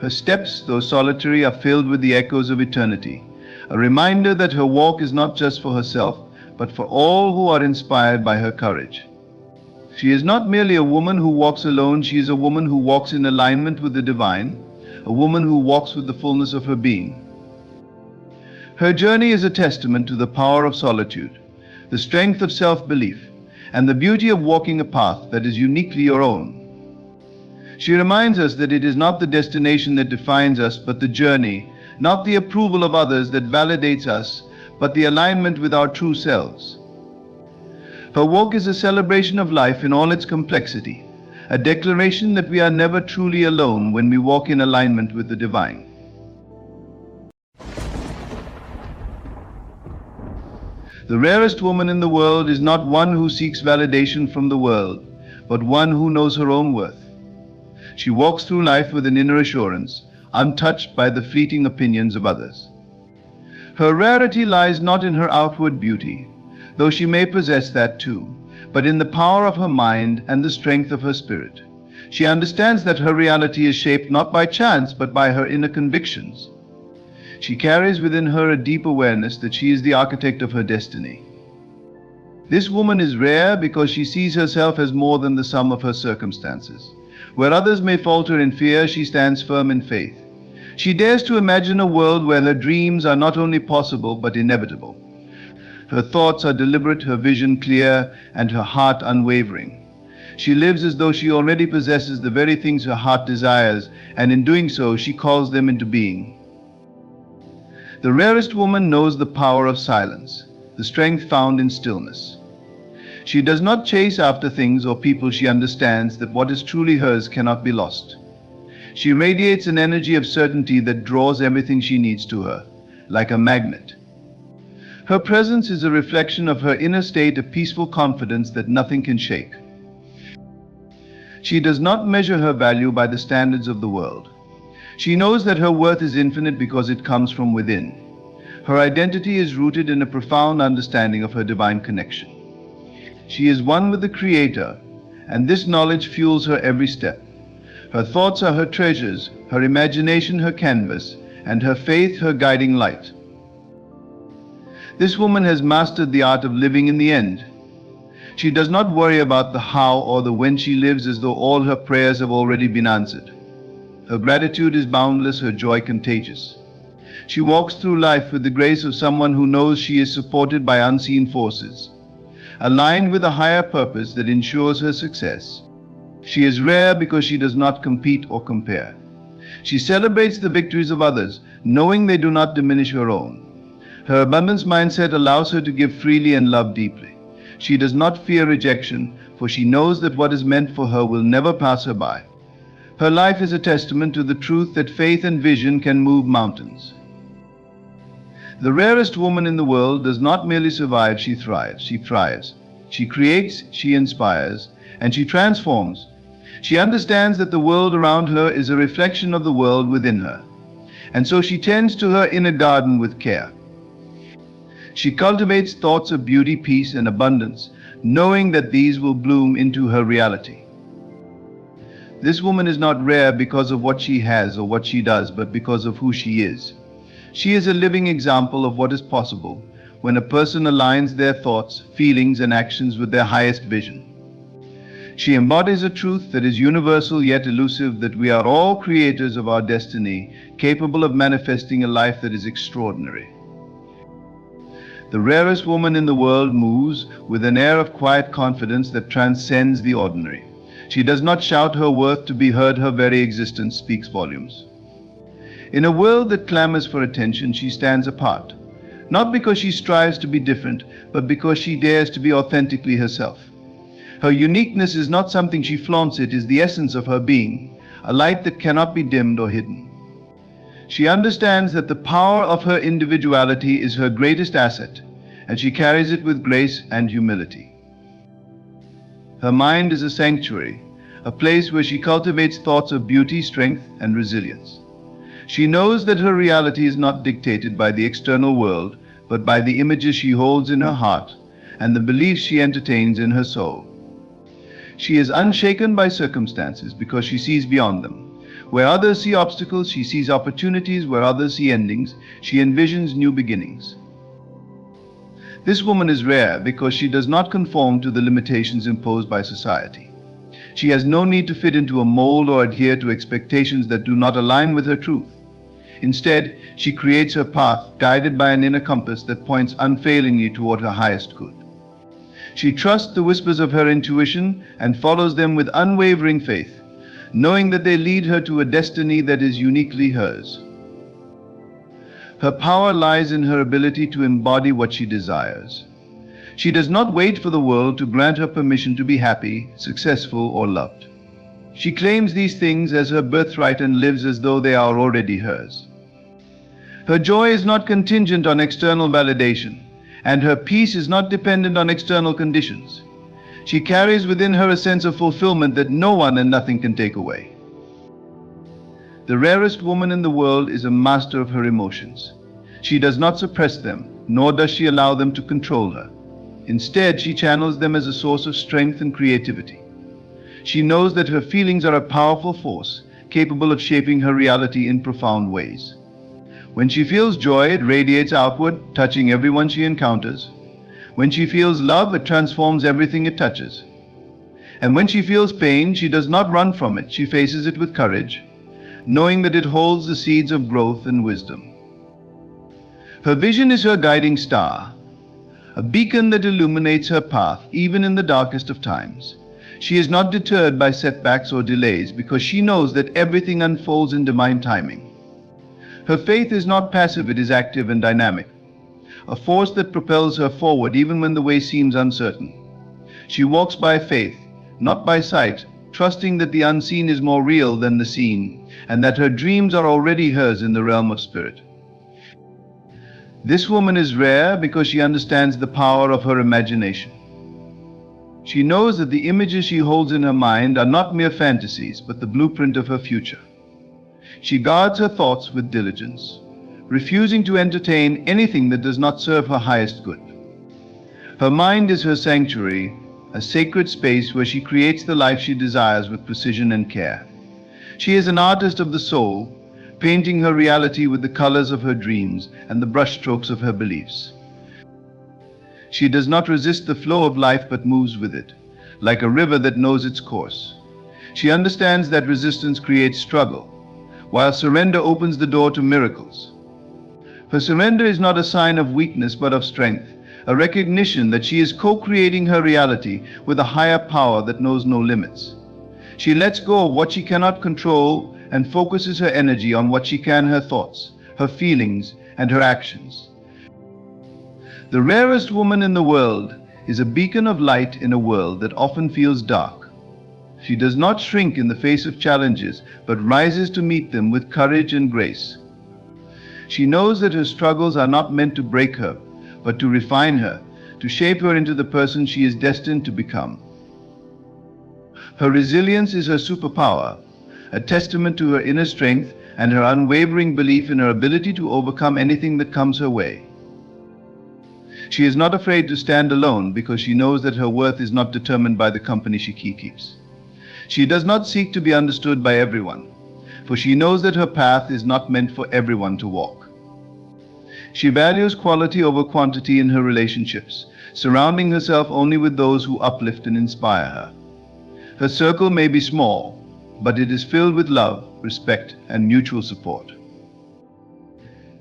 Her steps, though solitary, are filled with the echoes of eternity, a reminder that her walk is not just for herself, but for all who are inspired by her courage. She is not merely a woman who walks alone. She is a woman who walks in alignment with the divine, a woman who walks with the fullness of her being. Her journey is a testament to the power of solitude, the strength of self-belief, and the beauty of walking a path that is uniquely your own. She reminds us that it is not the destination that defines us, but the journey, not the approval of others that validates us, but the alignment with our true selves. Her walk is a celebration of life in all its complexity, a declaration that we are never truly alone when we walk in alignment with the divine. The rarest woman in the world is not one who seeks validation from the world, but one who knows her own worth. She walks through life with an inner assurance, untouched by the fleeting opinions of others. Her rarity lies not in her outward beauty, though she may possess that too, but in the power of her mind and the strength of her spirit. She understands that her reality is shaped not by chance, but by her inner convictions. She carries within her a deep awareness that she is the architect of her destiny. This woman is rare because she sees herself as more than the sum of her circumstances. Where others may falter in fear, she stands firm in faith. She dares to imagine a world where her dreams are not only possible but inevitable. Her thoughts are deliberate, her vision clear, and her heart unwavering. She lives as though she already possesses the very things her heart desires, and in doing so, she calls them into being. The rarest woman knows the power of silence, the strength found in stillness. She does not chase after things or people. She understands that what is truly hers cannot be lost. She radiates an energy of certainty that draws everything she needs to her, like a magnet. Her presence is a reflection of her inner state of peaceful confidence that nothing can shake. She does not measure her value by the standards of the world. She knows that her worth is infinite because it comes from within. Her identity is rooted in a profound understanding of her divine connection. She is one with the Creator, and this knowledge fuels her every step. Her thoughts are her treasures, her imagination her canvas, and her faith her guiding light. This woman has mastered the art of living in the end. She does not worry about the how or the when. She lives as though all her prayers have already been answered. Her gratitude is boundless, her joy contagious. She walks through life with the grace of someone who knows she is supported by unseen forces, aligned with a higher purpose that ensures her success. She is rare because she does not compete or compare. She celebrates the victories of others, knowing they do not diminish her own. Her abundance mindset allows her to give freely and love deeply. She does not fear rejection, for she knows that what is meant for her will never pass her by. Her life is a testament to the truth that faith and vision can move mountains. The rarest woman in the world does not merely survive, she thrives. She thrives. She creates, she inspires, and she transforms. She understands that the world around her is a reflection of the world within her, and so she tends to her inner garden with care. She cultivates thoughts of beauty, peace, and abundance, knowing that these will bloom into her reality. This woman is not rare because of what she has or what she does, but because of who she is. She is a living example of what is possible when a person aligns their thoughts, feelings, and actions with their highest vision. She embodies a truth that is universal yet elusive, that we are all creators of our destiny, capable of manifesting a life that is extraordinary. The rarest woman in the world moves with an air of quiet confidence that transcends the ordinary. She does not shout her worth to be heard. Her very existence speaks volumes. In a world that clamors for attention, she stands apart, not because she strives to be different, but because she dares to be authentically herself. Her uniqueness is not something she flaunts, it is the essence of her being, a light that cannot be dimmed or hidden. She understands that the power of her individuality is her greatest asset, and she carries it with grace and humility. Her mind is a sanctuary, a place where she cultivates thoughts of beauty, strength, and resilience. She knows that her reality is not dictated by the external world, but by the images she holds in her heart and the beliefs she entertains in her soul. She is unshaken by circumstances because she sees beyond them. Where others see obstacles, she sees opportunities. Where others see endings, she envisions new beginnings. This woman is rare because she does not conform to the limitations imposed by society. She has no need to fit into a mold or adhere to expectations that do not align with her truth. Instead, she creates her path, guided by an inner compass that points unfailingly toward her highest good. She trusts the whispers of her intuition and follows them with unwavering faith, knowing that they lead her to a destiny that is uniquely hers. Her power lies in her ability to embody what she desires. She does not wait for the world to grant her permission to be happy, successful, or loved. She claims these things as her birthright and lives as though they are already hers. Her joy is not contingent on external validation, and her peace is not dependent on external conditions. She carries within her a sense of fulfillment that no one and nothing can take away. The rarest woman in the world is a master of her emotions. She does not suppress them, nor does she allow them to control her. Instead, she channels them as a source of strength and creativity. She knows that her feelings are a powerful force, capable of shaping her reality in profound ways. When she feels joy, it radiates outward, touching everyone she encounters. When she feels love, it transforms everything it touches. And when she feels pain, she does not run from it, she faces it with courage, knowing that it holds the seeds of growth and wisdom. Her vision is her guiding star, a beacon that illuminates her path even in the darkest of times. She is not deterred by setbacks or delays because she knows that everything unfolds in divine timing. Her faith is not passive, it is active and dynamic, a force that propels her forward even when the way seems uncertain. She walks by faith, not by sight, trusting that the unseen is more real than the seen, and that her dreams are already hers in the realm of spirit. This woman is rare because she understands the power of her imagination. She knows that the images she holds in her mind are not mere fantasies, but the blueprint of her future. She guards her thoughts with diligence, refusing to entertain anything that does not serve her highest good. Her mind is her sanctuary, a sacred space where she creates the life she desires with precision and care. She is an artist of the soul, painting her reality with the colors of her dreams and the brushstrokes of her beliefs. She does not resist the flow of life but moves with it, like a river that knows its course. She understands that resistance creates struggle, while surrender opens the door to miracles. Her surrender is not a sign of weakness but of strength, a recognition that she is co-creating her reality with a higher power that knows no limits. She lets go of what she cannot control and focuses her energy on what she can, her thoughts, her feelings, and her actions. The rarest woman in the world is a beacon of light in a world that often feels dark. She does not shrink in the face of challenges, but rises to meet them with courage and grace. She knows that her struggles are not meant to break her, but to refine her, to shape her into the person she is destined to become. Her resilience is her superpower, a testament to her inner strength and her unwavering belief in her ability to overcome anything that comes her way. She is not afraid to stand alone because she knows that her worth is not determined by the company she keeps. She does not seek to be understood by everyone, for she knows that her path is not meant for everyone to walk. She values quality over quantity in her relationships, surrounding herself only with those who uplift and inspire her. Her circle may be small, but it is filled with love, respect, and mutual support.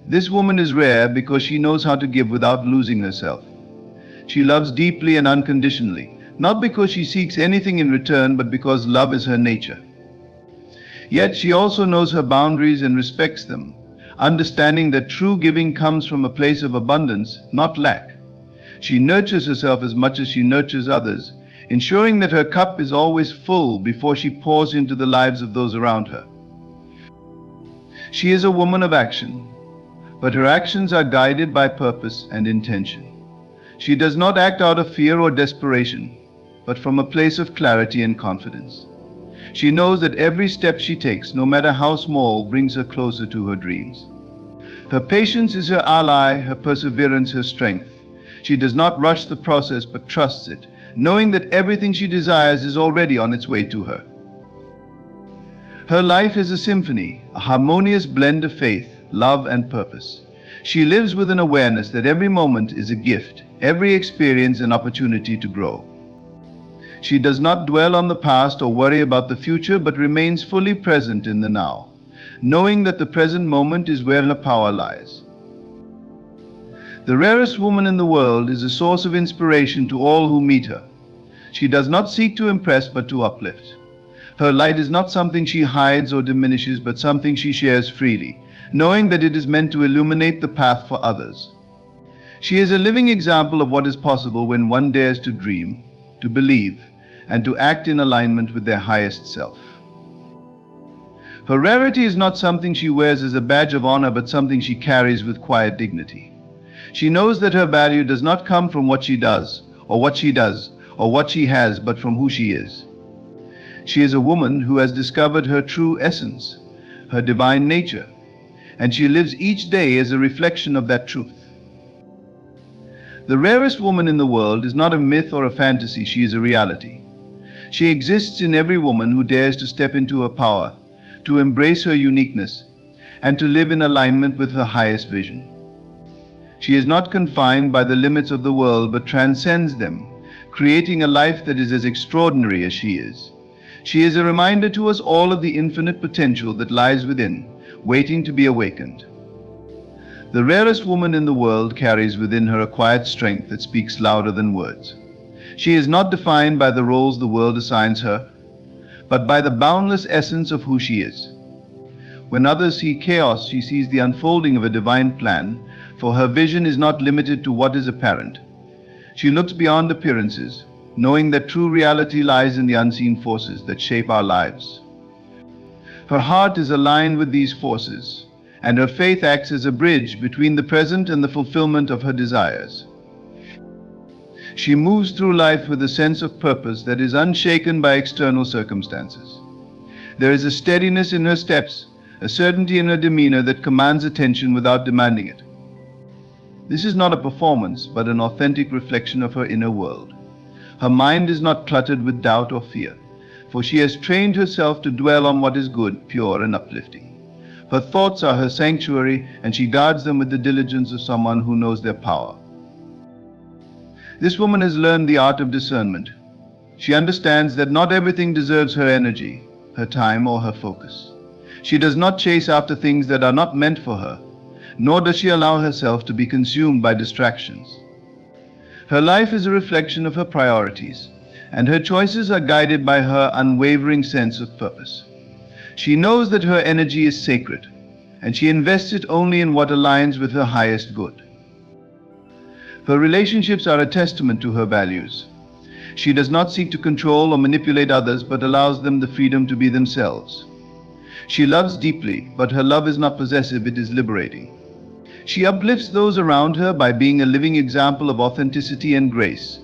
This woman is rare because she knows how to give without losing herself. She loves deeply and unconditionally, not because she seeks anything in return, but because love is her nature. Yet she also knows her boundaries and respects them, understanding that true giving comes from a place of abundance, not lack. She nurtures herself as much as she nurtures others, ensuring that her cup is always full before she pours into the lives of those around her. She is a woman of action, but her actions are guided by purpose and intention. She does not act out of fear or desperation, but from a place of clarity and confidence. She knows that every step she takes, no matter how small, brings her closer to her dreams. Her patience is her ally, her perseverance her strength. She does not rush the process but trusts it, knowing that everything she desires is already on its way to her. Her life is a symphony, a harmonious blend of faith, love, and purpose. She lives with an awareness that every moment is a gift, every experience an opportunity to grow. She does not dwell on the past or worry about the future, but remains fully present in the now, knowing that the present moment is where her power lies. The rarest woman in the world is a source of inspiration to all who meet her. She does not seek to impress, but to uplift. Her light is not something she hides or diminishes, but something she shares freely, knowing that it is meant to illuminate the path for others. She is a living example of what is possible when one dares to dream, to believe, and to act in alignment with their highest self. Her rarity is not something she wears as a badge of honor, but something she carries with quiet dignity. She knows that her value does not come from what she does, or what she has, but from who she is. She is a woman who has discovered her true essence, her divine nature, and she lives each day as a reflection of that truth. The rarest woman in the world is not a myth or a fantasy, she is a reality. She exists in every woman who dares to step into her power, to embrace her uniqueness, and to live in alignment with her highest vision. She is not confined by the limits of the world, but transcends them, creating a life that is as extraordinary as she is. She is a reminder to us all of the infinite potential that lies within, waiting to be awakened. The rarest woman in the world carries within her a quiet strength that speaks louder than words. She is not defined by the roles the world assigns her, but by the boundless essence of who she is. When others see chaos, she sees the unfolding of a divine plan, for her vision is not limited to what is apparent. She looks beyond appearances, knowing that true reality lies in the unseen forces that shape our lives. Her heart is aligned with these forces, and her faith acts as a bridge between the present and the fulfillment of her desires. She moves through life with a sense of purpose that is unshaken by external circumstances. There is a steadiness in her steps, a certainty in her demeanor that commands attention without demanding it. This is not a performance, but an authentic reflection of her inner world. Her mind is not cluttered with doubt or fear, for she has trained herself to dwell on what is good, pure, and uplifting. Her thoughts are her sanctuary, and she guards them with the diligence of someone who knows their power. This woman has learned the art of discernment. She understands that not everything deserves her energy, her time, or her focus. She does not chase after things that are not meant for her, nor does she allow herself to be consumed by distractions. Her life is a reflection of her priorities, and her choices are guided by her unwavering sense of purpose. She knows that her energy is sacred, and she invests it only in what aligns with her highest good. Her relationships are a testament to her values. She does not seek to control or manipulate others, but allows them the freedom to be themselves. She loves deeply, but her love is not possessive, it is liberating. She uplifts those around her by being a living example of authenticity and grace.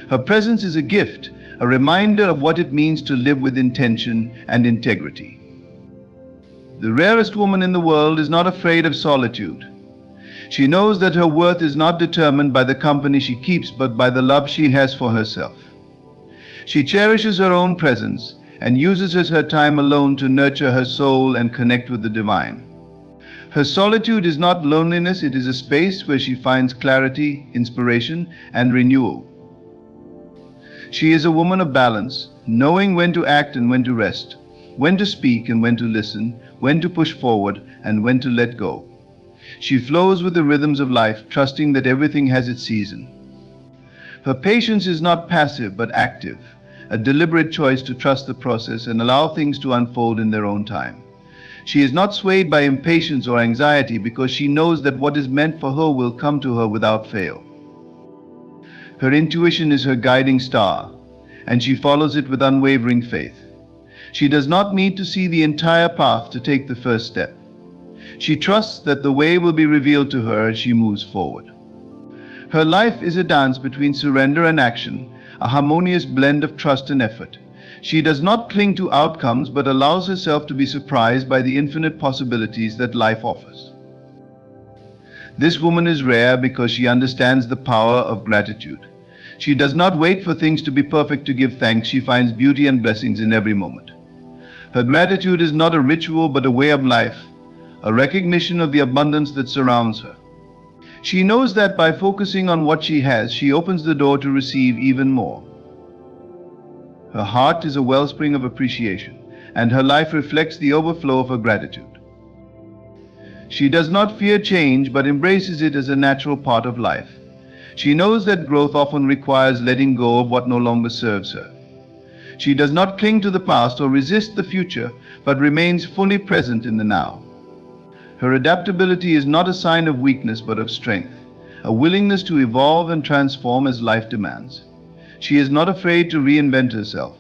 Her presence is a gift, a reminder of what it means to live with intention and integrity. The rarest woman in the world is not afraid of solitude. She knows that her worth is not determined by the company she keeps, but by the love she has for herself. She cherishes her own presence and uses her time alone to nurture her soul and connect with the divine. Her solitude is not loneliness, it is a space where she finds clarity, inspiration, and renewal. She is a woman of balance, knowing when to act and when to rest, when to speak and when to listen, when to push forward and when to let go. She flows with the rhythms of life, trusting that everything has its season. Her patience is not passive but active, a deliberate choice to trust the process and allow things to unfold in their own time. She is not swayed by impatience or anxiety because she knows that what is meant for her will come to her without fail. Her intuition is her guiding star, and she follows it with unwavering faith. She does not need to see the entire path to take the first step. She trusts that the way will be revealed to her as she moves forward. Her life is a dance between surrender and action, a harmonious blend of trust and effort. She does not cling to outcomes but allows herself to be surprised by the infinite possibilities that life offers. This woman is rare because she understands the power of gratitude. She does not wait for things to be perfect to give thanks. She finds beauty and blessings in every moment. Her gratitude is not a ritual but a way of life, a recognition of the abundance that surrounds her. She knows that by focusing on what she has, she opens the door to receive even more. Her heart is a wellspring of appreciation, and her life reflects the overflow of her gratitude. She does not fear change, but embraces it as a natural part of life. She knows that growth often requires letting go of what no longer serves her. She does not cling to the past or resist the future, but remains fully present in the now. Her adaptability is not a sign of weakness, but of strength, a willingness to evolve and transform as life demands. She is not afraid to reinvent herself,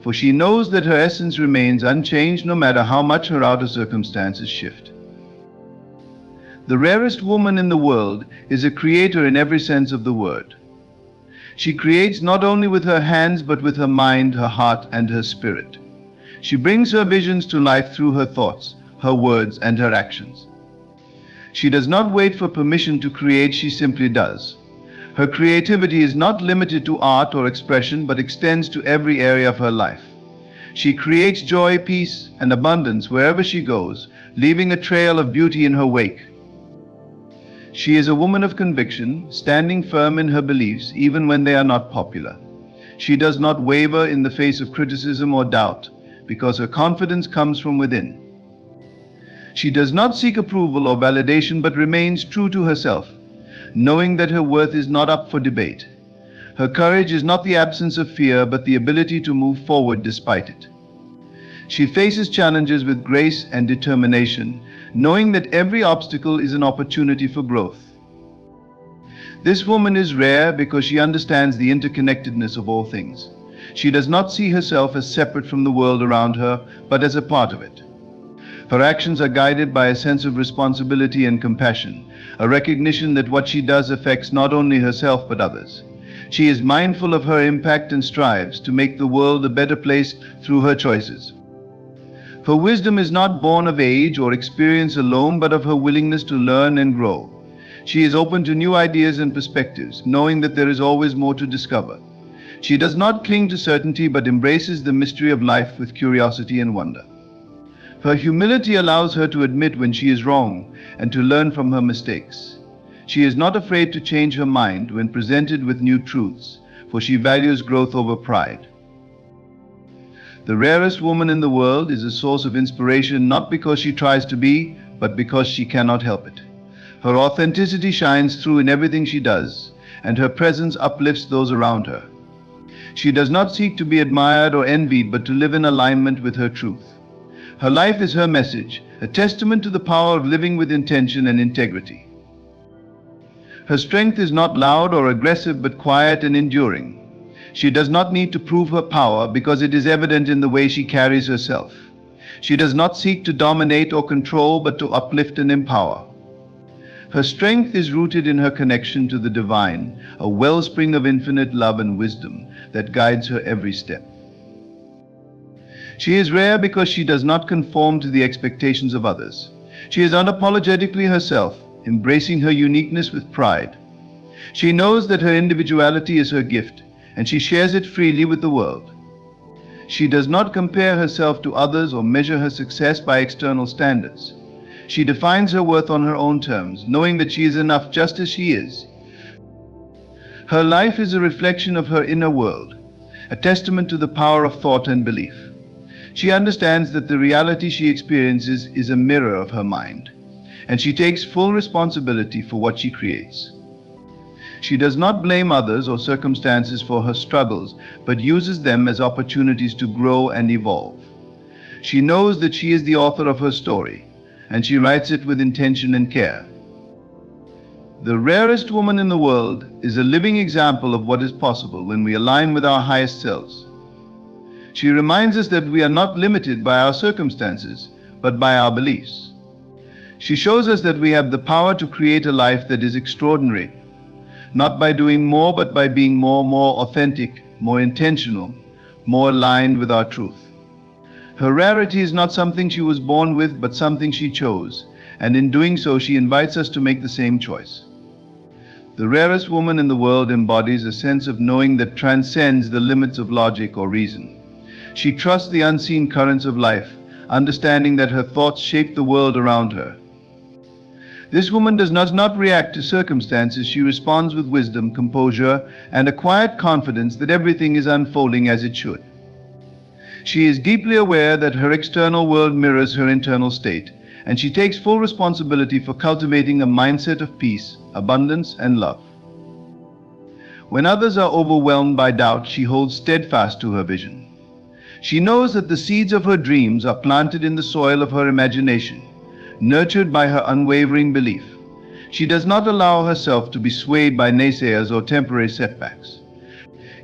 for she knows that her essence remains unchanged no matter how much her outer circumstances shift. The rarest woman in the world is a creator in every sense of the word. She creates not only with her hands but with her mind, her heart, and her spirit. She brings her visions to life through her thoughts, her words, and her actions. She does not wait for permission to create, she simply does. Her creativity is not limited to art or expression but extends to every area of her life. She creates joy, peace, and abundance wherever she goes, leaving a trail of beauty in her wake. She is a woman of conviction, standing firm in her beliefs even when they are not popular. She does not waver in the face of criticism or doubt because her confidence comes from within. She does not seek approval or validation but remains true to herself, knowing that her worth is not up for debate. Her courage is not the absence of fear but the ability to move forward despite it. She faces challenges with grace and determination, knowing that every obstacle is an opportunity for growth. This woman is rare because she understands the interconnectedness of all things. She does not see herself as separate from the world around her, but as a part of it. Her actions are guided by a sense of responsibility and compassion, a recognition that what she does affects not only herself but others. She is mindful of her impact and strives to make the world a better place through her choices. Her wisdom is not born of age or experience alone, but of her willingness to learn and grow. She is open to new ideas and perspectives, knowing that there is always more to discover. She does not cling to certainty but embraces the mystery of life with curiosity and wonder. Her humility allows her to admit when she is wrong and to learn from her mistakes. She is not afraid to change her mind when presented with new truths, for she values growth over pride. The rarest woman in the world is a source of inspiration not because she tries to be, but because she cannot help it. Her authenticity shines through in everything she does, and her presence uplifts those around her. She does not seek to be admired or envied, but to live in alignment with her truth. Her life is her message, a testament to the power of living with intention and integrity. Her strength is not loud or aggressive, but quiet and enduring. She does not need to prove her power because it is evident in the way she carries herself. She does not seek to dominate or control, but to uplift and empower. Her strength is rooted in her connection to the divine, a wellspring of infinite love and wisdom that guides her every step. She is rare because she does not conform to the expectations of others. She is unapologetically herself, embracing her uniqueness with pride. She knows that her individuality is her gift, and she shares it freely with the world. She does not compare herself to others or measure her success by external standards. She defines her worth on her own terms, knowing that she is enough just as she is. Her life is a reflection of her inner world, a testament to the power of thought and belief. She understands that the reality she experiences is a mirror of her mind, and she takes full responsibility for what she creates. She does not blame others or circumstances for her struggles, but uses them as opportunities to grow and evolve. She knows that she is the author of her story, and she writes it with intention and care. The rarest woman in the world is a living example of what is possible when we align with our highest selves. She reminds us that we are not limited by our circumstances, but by our beliefs. She shows us that we have the power to create a life that is extraordinary, not by doing more, but by being more authentic, more intentional, more aligned with our truth. Her rarity is not something she was born with, but something she chose, and in doing so she invites us to make the same choice. The rarest woman in the world embodies a sense of knowing that transcends the limits of logic or reason. She trusts the unseen currents of life, understanding that her thoughts shape the world around her. This woman does not react to circumstances. She responds with wisdom, composure, and a quiet confidence that everything is unfolding as it should. She is deeply aware that her external world mirrors her internal state, and she takes full responsibility for cultivating a mindset of peace, abundance, and love. When others are overwhelmed by doubt, she holds steadfast to her vision. She knows that the seeds of her dreams are planted in the soil of her imagination, nurtured by her unwavering belief. She does not allow herself to be swayed by naysayers or temporary setbacks.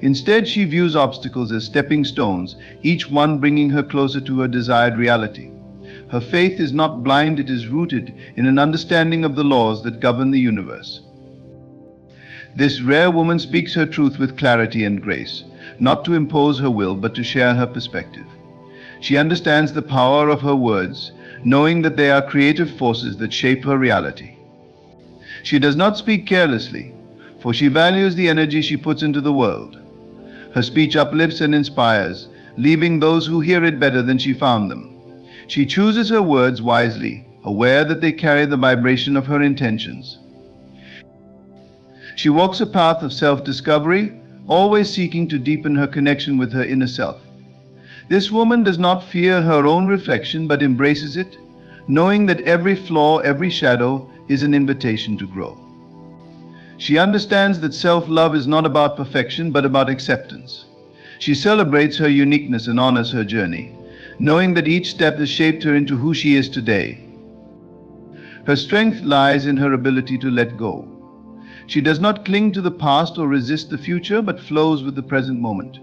Instead, she views obstacles as stepping stones, each one bringing her closer to her desired reality. Her faith is not blind, it is rooted in an understanding of the laws that govern the universe. This rare woman speaks her truth with clarity and grace, not to impose her will, but to share her perspective. She understands the power of her words, knowing that they are creative forces that shape her reality. She does not speak carelessly, for she values the energy she puts into the world. Her speech uplifts and inspires, leaving those who hear it better than she found them. She chooses her words wisely, aware that they carry the vibration of her intentions. She walks a path of self-discovery, always seeking to deepen her connection with her inner self. This woman does not fear her own reflection, but embraces it, knowing that every flaw, every shadow is an invitation to grow. She understands that self-love is not about perfection, but about acceptance. She celebrates her uniqueness and honors her journey, knowing that each step has shaped her into who she is today. Her strength lies in her ability to let go. She does not cling to the past or resist the future, but flows with the present moment.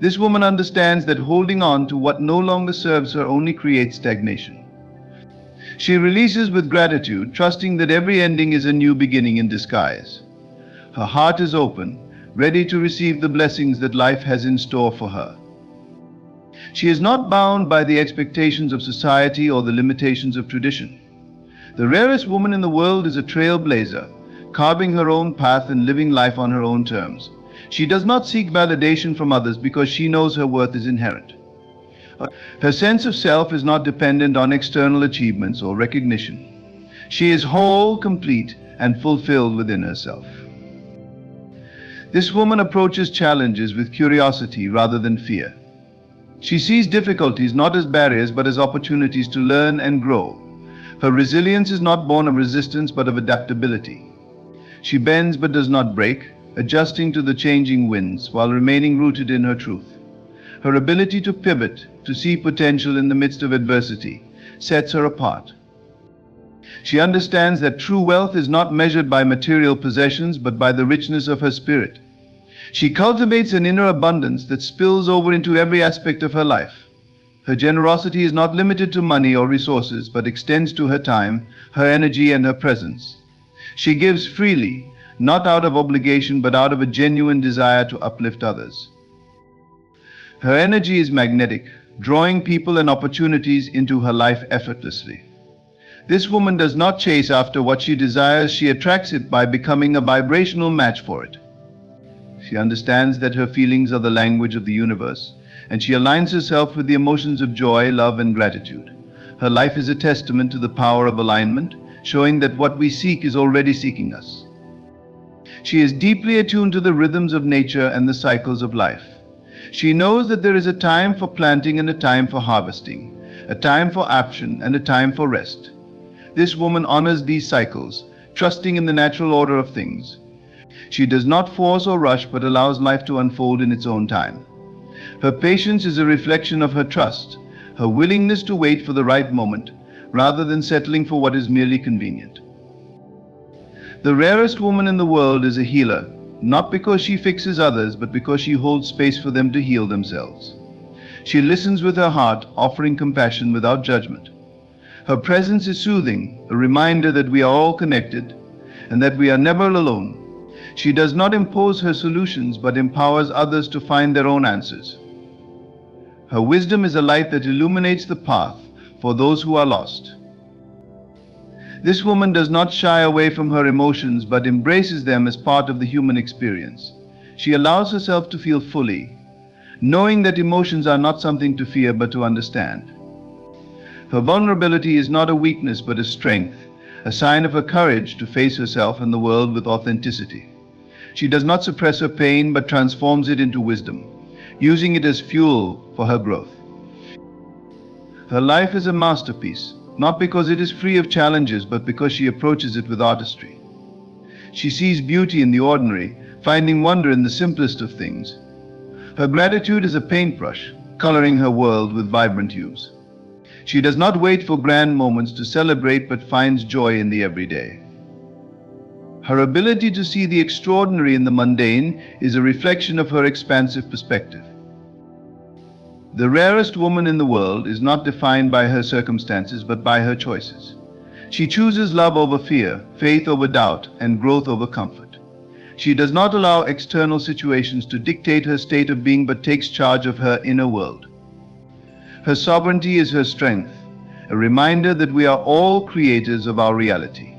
This woman understands that holding on to what no longer serves her only creates stagnation. She releases with gratitude, trusting that every ending is a new beginning in disguise. Her heart is open, ready to receive the blessings that life has in store for her. She is not bound by the expectations of society or the limitations of tradition. The rarest woman in the world is a trailblazer, carving her own path and living life on her own terms. She does not seek validation from others because she knows her worth is inherent. Her sense of self is not dependent on external achievements or recognition. She is whole, complete, and fulfilled within herself. This woman approaches challenges with curiosity rather than fear. She sees difficulties not as barriers but as opportunities to learn and grow. Her resilience is not born of resistance but of adaptability. She bends but does not break, adjusting to the changing winds while remaining rooted in her truth. Her ability to pivot, to see potential in the midst of adversity, sets her apart. She understands that true wealth is not measured by material possessions but by the richness of her spirit. She cultivates an inner abundance that spills over into every aspect of her life. Her generosity is not limited to money or resources but extends to her time, her energy, and her presence. She gives freely, not out of obligation but out of a genuine desire to uplift others. Her energy is magnetic, drawing people and opportunities into her life effortlessly. This woman does not chase after what she desires, she attracts it by becoming a vibrational match for it. She understands that her feelings are the language of the universe, and she aligns herself with the emotions of joy, love, and gratitude. Her life is a testament to the power of alignment, showing that what we seek is already seeking us. She is deeply attuned to the rhythms of nature and the cycles of life. She knows that there is a time for planting and a time for harvesting, a time for action and a time for rest. This woman honors these cycles, trusting in the natural order of things. She does not force or rush but allows life to unfold in its own time. Her patience is a reflection of her trust, her willingness to wait for the right moment, rather than settling for what is merely convenient. The rarest woman in the world is a healer, not because she fixes others, but because she holds space for them to heal themselves. She listens with her heart, offering compassion without judgment. Her presence is soothing, a reminder that we are all connected and that we are never alone. She does not impose her solutions, but empowers others to find their own answers. Her wisdom is a light that illuminates the path for those who are lost. This woman does not shy away from her emotions, but embraces them as part of the human experience. She allows herself to feel fully, knowing that emotions are not something to fear but to understand. Her vulnerability is not a weakness but a strength, a sign of her courage to face herself and the world with authenticity. She does not suppress her pain but transforms it into wisdom, using it as fuel for her growth. Her life is a masterpiece, not because it is free of challenges but because she approaches it with artistry. She sees beauty in the ordinary, finding wonder in the simplest of things. Her gratitude is a paintbrush, coloring her world with vibrant hues. She does not wait for grand moments to celebrate but finds joy in the everyday. Her ability to see the extraordinary in the mundane is a reflection of her expansive perspective. The rarest woman in the world is not defined by her circumstances but by her choices. She chooses love over fear, faith over doubt, and growth over comfort. She does not allow external situations to dictate her state of being but takes charge of her inner world. Her sovereignty is her strength, a reminder that we are all creators of our reality.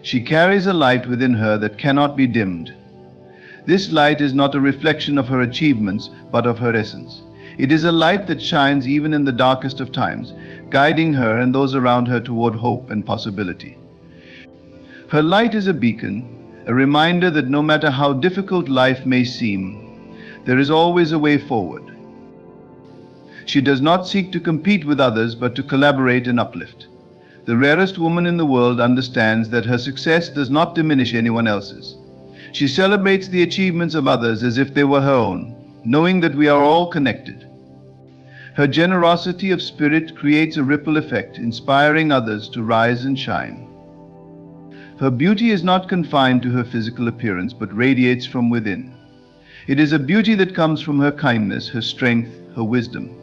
She carries a light within her that cannot be dimmed. This light is not a reflection of her achievements, but of her essence. It is a light that shines even in the darkest of times, guiding her and those around her toward hope and possibility. Her light is a beacon, a reminder that no matter how difficult life may seem, there is always a way forward. She does not seek to compete with others, but to collaborate and uplift. The rarest woman in the world understands that her success does not diminish anyone else's. She celebrates the achievements of others as if they were her own, knowing that we are all connected. Her generosity of spirit creates a ripple effect, inspiring others to rise and shine. Her beauty is not confined to her physical appearance, but radiates from within. It is a beauty that comes from her kindness, her strength, her wisdom.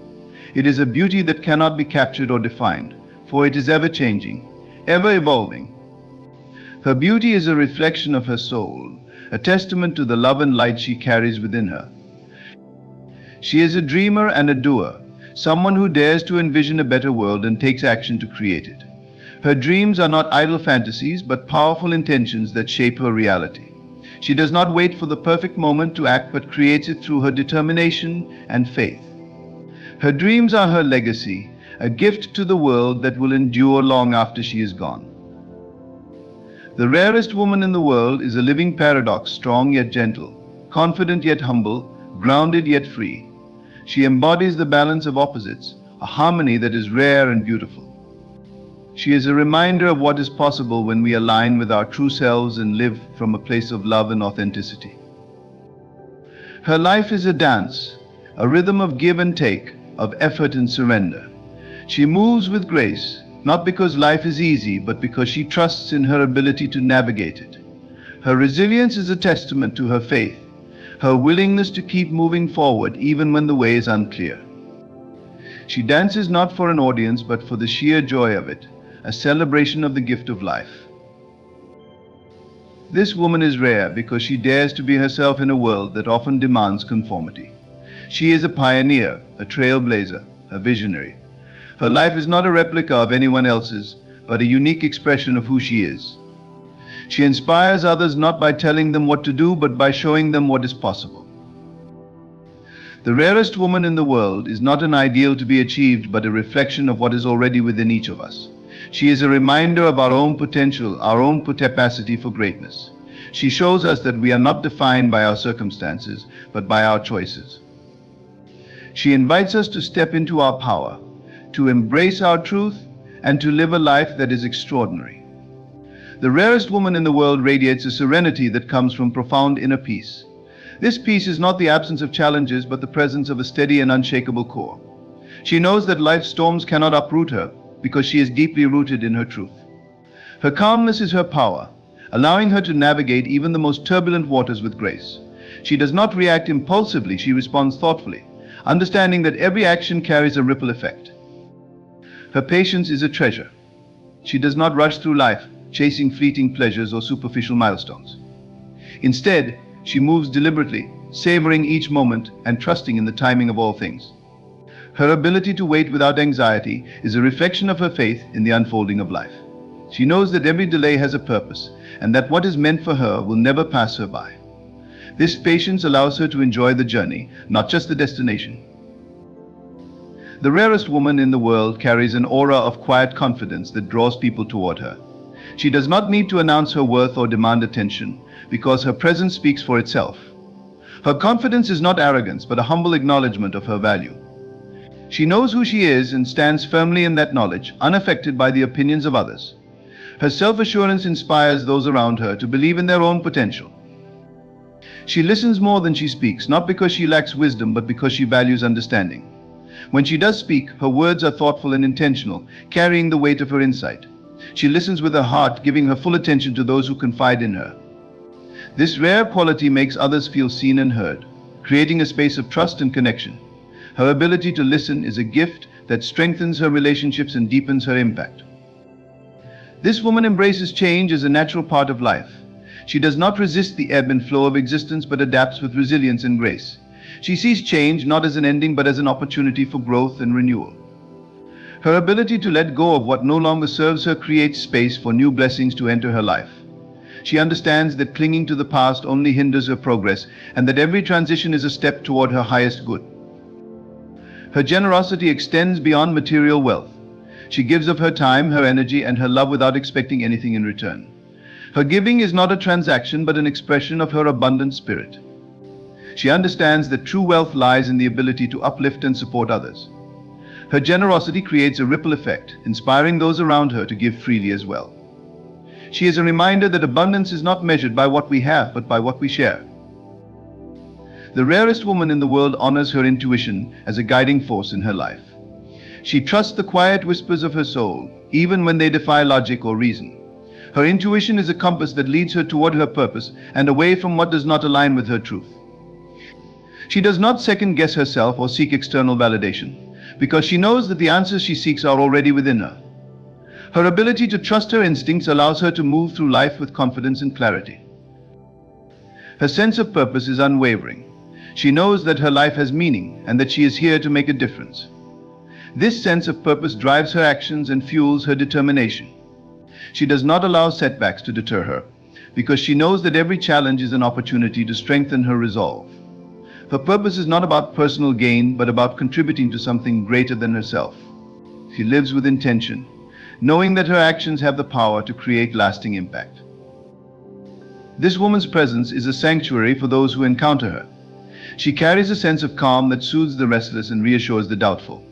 It is a beauty that cannot be captured or defined, for it is ever-changing, ever-evolving. Her beauty is a reflection of her soul, a testament to the love and light she carries within her. She is a dreamer and a doer, someone who dares to envision a better world and takes action to create it. Her dreams are not idle fantasies, but powerful intentions that shape her reality. She does not wait for the perfect moment to act, but creates it through her determination and faith. Her dreams are her legacy, a gift to the world that will endure long after she is gone. The rarest woman in the world is a living paradox, strong yet gentle, confident yet humble, grounded yet free. She embodies the balance of opposites, a harmony that is rare and beautiful. She is a reminder of what is possible when we align with our true selves and live from a place of love and authenticity. Her life is a dance, a rhythm of give and take, of effort and surrender. She moves with grace, not because life is easy, but because she trusts in her ability to navigate it. Her resilience is a testament to her faith, her willingness to keep moving forward even when the way is unclear. She dances not for an audience, but for the sheer joy of it, a celebration of the gift of life. This woman is rare because she dares to be herself in a world that often demands conformity. She is a pioneer, a trailblazer, a visionary. Her life is not a replica of anyone else's, but a unique expression of who she is. She inspires others not by telling them what to do, but by showing them what is possible. The rarest woman in the world is not an ideal to be achieved, but a reflection of what is already within each of us. She is a reminder of our own potential, our own capacity for greatness. She shows us that we are not defined by our circumstances, but by our choices. She invites us to step into our power, to embrace our truth, and to live a life that is extraordinary. The rarest woman in the world radiates a serenity that comes from profound inner peace. This peace is not the absence of challenges, but the presence of a steady and unshakable core. She knows that life's storms cannot uproot her, because she is deeply rooted in her truth. Her calmness is her power, allowing her to navigate even the most turbulent waters with grace. She does not react impulsively, she responds thoughtfully, understanding that every action carries a ripple effect. Her patience is a treasure. She does not rush through life, chasing fleeting pleasures or superficial milestones. Instead, she moves deliberately, savoring each moment and trusting in the timing of all things. Her ability to wait without anxiety is a reflection of her faith in the unfolding of life. She knows that every delay has a purpose, and that what is meant for her will never pass her by. This patience allows her to enjoy the journey, not just the destination. The rarest woman in the world carries an aura of quiet confidence that draws people toward her. She does not need to announce her worth or demand attention, because her presence speaks for itself. Her confidence is not arrogance, but a humble acknowledgement of her value. She knows who she is and stands firmly in that knowledge, unaffected by the opinions of others. Her self-assurance inspires those around her to believe in their own potential. She listens more than she speaks, not because she lacks wisdom, but because she values understanding. When she does speak, her words are thoughtful and intentional, carrying the weight of her insight. She listens with her heart, giving her full attention to those who confide in her. This rare quality makes others feel seen and heard, creating a space of trust and connection. Her ability to listen is a gift that strengthens her relationships and deepens her impact. This woman embraces change as a natural part of life. She does not resist the ebb and flow of existence, but adapts with resilience and grace. She sees change not as an ending, but as an opportunity for growth and renewal. Her ability to let go of what no longer serves her creates space for new blessings to enter her life. She understands that clinging to the past only hinders her progress, and that every transition is a step toward her highest good. Her generosity extends beyond material wealth. She gives of her time, her energy, and her love without expecting anything in return. Her giving is not a transaction, but an expression of her abundant spirit. She understands that true wealth lies in the ability to uplift and support others. Her generosity creates a ripple effect, inspiring those around her to give freely as well. She is a reminder that abundance is not measured by what we have, but by what we share. The rarest woman in the world honors her intuition as a guiding force in her life. She trusts the quiet whispers of her soul, even when they defy logic or reason. Her intuition is a compass that leads her toward her purpose and away from what does not align with her truth. She does not second-guess herself or seek external validation, because she knows that the answers she seeks are already within her. Her ability to trust her instincts allows her to move through life with confidence and clarity. Her sense of purpose is unwavering. She knows that her life has meaning and that she is here to make a difference. This sense of purpose drives her actions and fuels her determination. She does not allow setbacks to deter her, because she knows that every challenge is an opportunity to strengthen her resolve. Her purpose is not about personal gain, but about contributing to something greater than herself. She lives with intention, knowing that her actions have the power to create lasting impact. This woman's presence is a sanctuary for those who encounter her. She carries a sense of calm that soothes the restless and reassures the doubtful.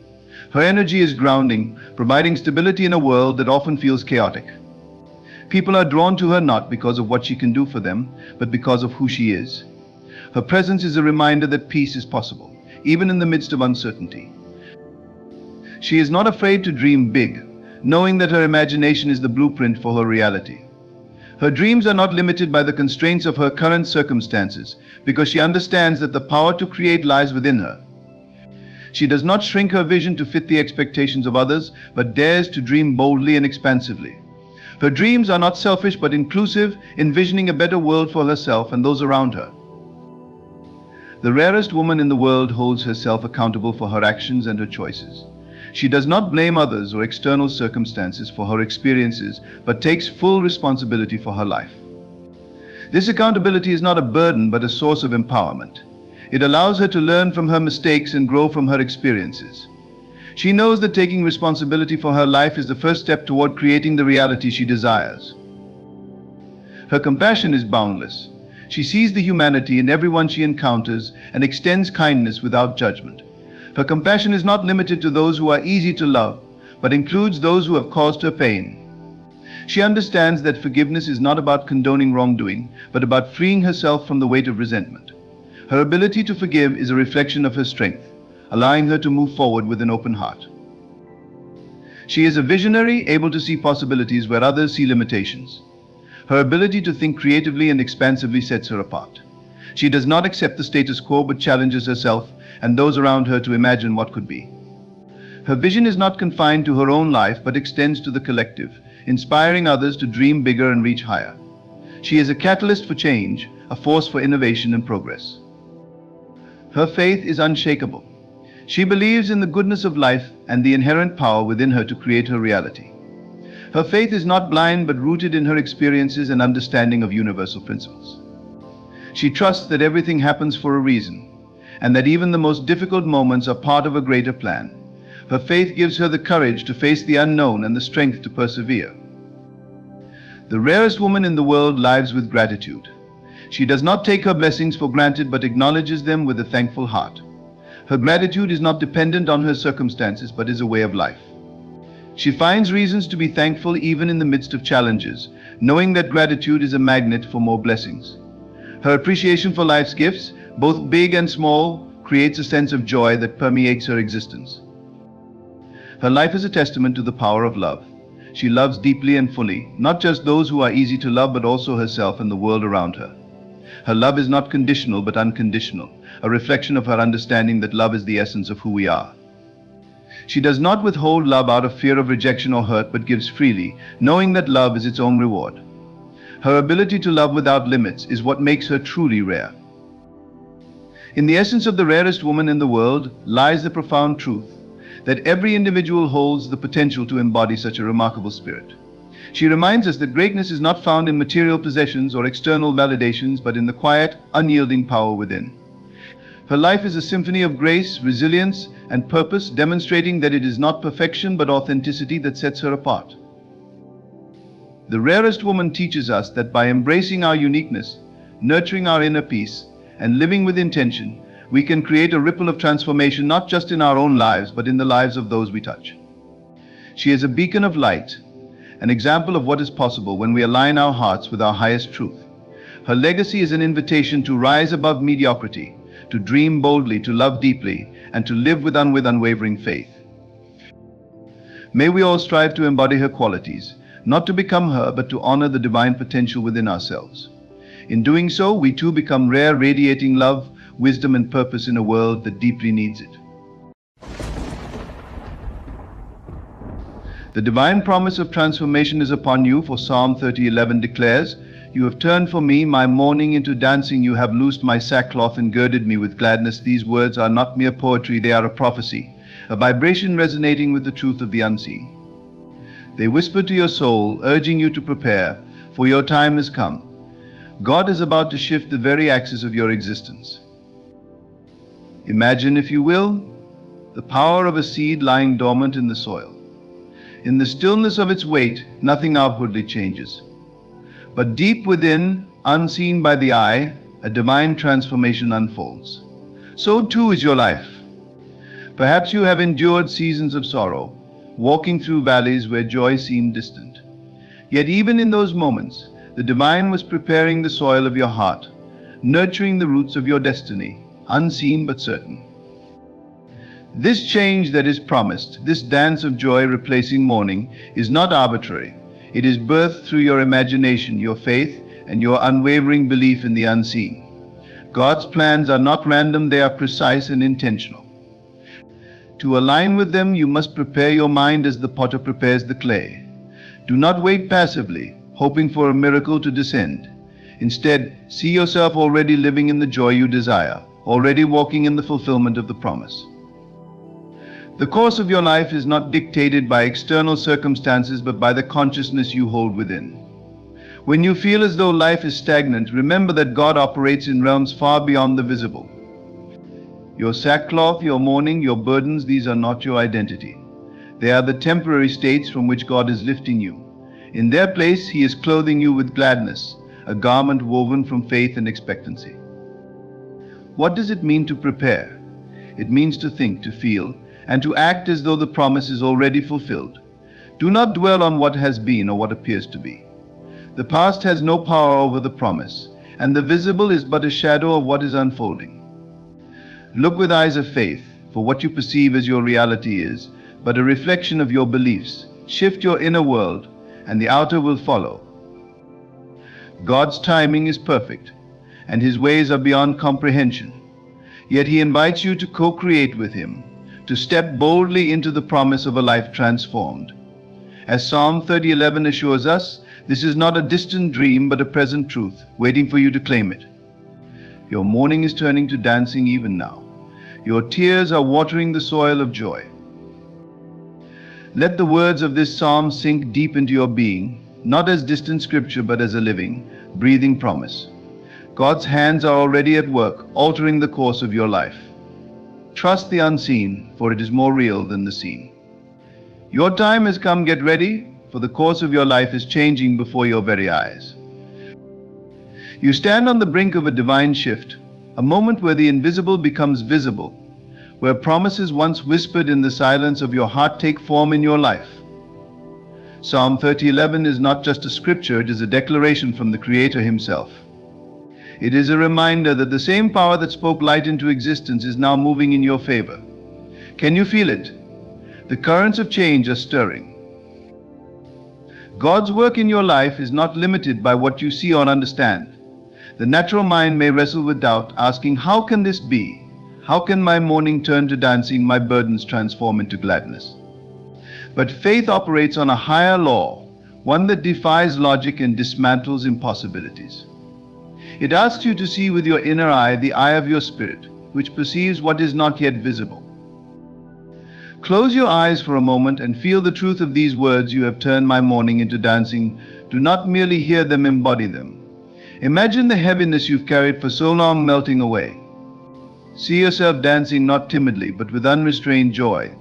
Her energy is grounding, providing stability in a world that often feels chaotic. People are drawn to her not because of what she can do for them, but because of who she is. Her presence is a reminder that peace is possible, even in the midst of uncertainty. She is not afraid to dream big, knowing that her imagination is the blueprint for her reality. Her dreams are not limited by the constraints of her current circumstances, because she understands that the power to create lies within her. She does not shrink her vision to fit the expectations of others, but dares to dream boldly and expansively. Her dreams are not selfish but inclusive, envisioning a better world for herself and those around her. The rarest woman in the world holds herself accountable for her actions and her choices. She does not blame others or external circumstances for her experiences, but takes full responsibility for her life. This accountability is not a burden, but a source of empowerment. It allows her to learn from her mistakes and grow from her experiences. She knows that taking responsibility for her life is the first step toward creating the reality she desires. Her compassion is boundless. She sees the humanity in everyone she encounters and extends kindness without judgment. Her compassion is not limited to those who are easy to love, but includes those who have caused her pain. She understands that forgiveness is not about condoning wrongdoing, but about freeing herself from the weight of resentment. Her ability to forgive is a reflection of her strength, allowing her to move forward with an open heart. She is a visionary, able to see possibilities where others see limitations. Her ability to think creatively and expansively sets her apart. She does not accept the status quo, but challenges herself and those around her to imagine what could be. Her vision is not confined to her own life, but extends to the collective, inspiring others to dream bigger and reach higher. She is a catalyst for change, a force for innovation and progress. Her faith is unshakable. She believes in the goodness of life and the inherent power within her to create her reality. Her faith is not blind, but rooted in her experiences and understanding of universal principles. She trusts that everything happens for a reason, and that even the most difficult moments are part of a greater plan. Her faith gives her the courage to face the unknown and the strength to persevere. The rarest woman in the world lives with gratitude. She does not take her blessings for granted, but acknowledges them with a thankful heart. Her gratitude is not dependent on her circumstances, but is a way of life. She finds reasons to be thankful even in the midst of challenges, knowing that gratitude is a magnet for more blessings. Her appreciation for life's gifts, both big and small, creates a sense of joy that permeates her existence. Her life is a testament to the power of love. She loves deeply and fully, not just those who are easy to love, but also herself and the world around her. Her love is not conditional, but unconditional, a reflection of her understanding that love is the essence of who we are. She does not withhold love out of fear of rejection or hurt, but gives freely, knowing that love is its own reward. Her ability to love without limits is what makes her truly rare. In the essence of the rarest woman in the world lies the profound truth that every individual holds the potential to embody such a remarkable spirit. She reminds us that greatness is not found in material possessions or external validations, but in the quiet, unyielding power within. Her life is a symphony of grace, resilience, and purpose, demonstrating that it is not perfection but authenticity that sets her apart. The rarest woman teaches us that by embracing our uniqueness, nurturing our inner peace, and living with intention, we can create a ripple of transformation not just in our own lives, but in the lives of those we touch. She is a beacon of light, an example of what is possible when we align our hearts with our highest truth. Her legacy is an invitation to rise above mediocrity, to dream boldly, to love deeply, and to live with unwavering faith. May we all strive to embody her qualities, not to become her, but to honor the divine potential within ourselves. In doing so, we too become rare, radiating love, wisdom, and purpose in a world that deeply needs it. The divine promise of transformation is upon you, for Psalm 30:11 declares, "You have turned for me my mourning into dancing, you have loosed my sackcloth and girded me with gladness." These words are not mere poetry, they are a prophecy, a vibration resonating with the truth of the unseen. They whisper to your soul, urging you to prepare, for your time has come. God is about to shift the very axis of your existence. Imagine, if you will, the power of a seed lying dormant in the soil. In the stillness of its weight, nothing outwardly changes. But deep within, unseen by the eye, a divine transformation unfolds. So too is your life. Perhaps you have endured seasons of sorrow, walking through valleys where joy seemed distant. Yet even in those moments, the divine was preparing the soil of your heart, nurturing the roots of your destiny, unseen but certain. This change that is promised, this dance of joy replacing mourning, is not arbitrary. It is birthed through your imagination, your faith, and your unwavering belief in the unseen. God's plans are not random, they are precise and intentional. To align with them, you must prepare your mind as the potter prepares the clay. Do not wait passively, hoping for a miracle to descend. Instead, see yourself already living in the joy you desire, already walking in the fulfillment of the promise. The course of your life is not dictated by external circumstances, but by the consciousness you hold within. When you feel as though life is stagnant, remember that God operates in realms far beyond the visible. Your sackcloth, your mourning, your burdens, these are not your identity. They are the temporary states from which God is lifting you. In their place, He is clothing you with gladness, a garment woven from faith and expectancy. What does it mean to prepare? It means to think, to feel, and to act as though the promise is already fulfilled. Do not dwell on what has been or what appears to be. The past has no power over the promise, and the visible is but a shadow of what is unfolding. Look with eyes of faith, for what you perceive as your reality is but a reflection of your beliefs. Shift your inner world, and the outer will follow. God's timing is perfect, and His ways are beyond comprehension. Yet He invites you to co-create with Him, to step boldly into the promise of a life transformed. As Psalm 30:11 assures us, this is not a distant dream but a present truth, waiting for you to claim it. Your mourning is turning to dancing even now. Your tears are watering the soil of joy. Let the words of this psalm sink deep into your being, not as distant scripture but as a living, breathing promise. God's hands are already at work, altering the course of your life. Trust the unseen, for it is more real than the seen. Your time has come, get ready, for the course of your life is changing before your very eyes. You stand on the brink of a divine shift, a moment where the invisible becomes visible, where promises once whispered in the silence of your heart take form in your life. Psalm 30:11 is not just a scripture, it is a declaration from the Creator Himself. It is a reminder that the same power that spoke light into existence is now moving in your favor. Can you feel it? The currents of change are stirring. God's work in your life is not limited by what you see or understand. The natural mind may wrestle with doubt, asking, how can this be? How can my mourning turn to dancing, my burdens transform into gladness? But faith operates on a higher law, one that defies logic and dismantles impossibilities. It asks you to see with your inner eye, the eye of your spirit, which perceives what is not yet visible. Close your eyes for a moment and feel the truth of these words, you have turned my mourning into dancing. Do not merely hear them, embody them. Imagine the heaviness you've carried for so long melting away. See yourself dancing not timidly, but with unrestrained joy,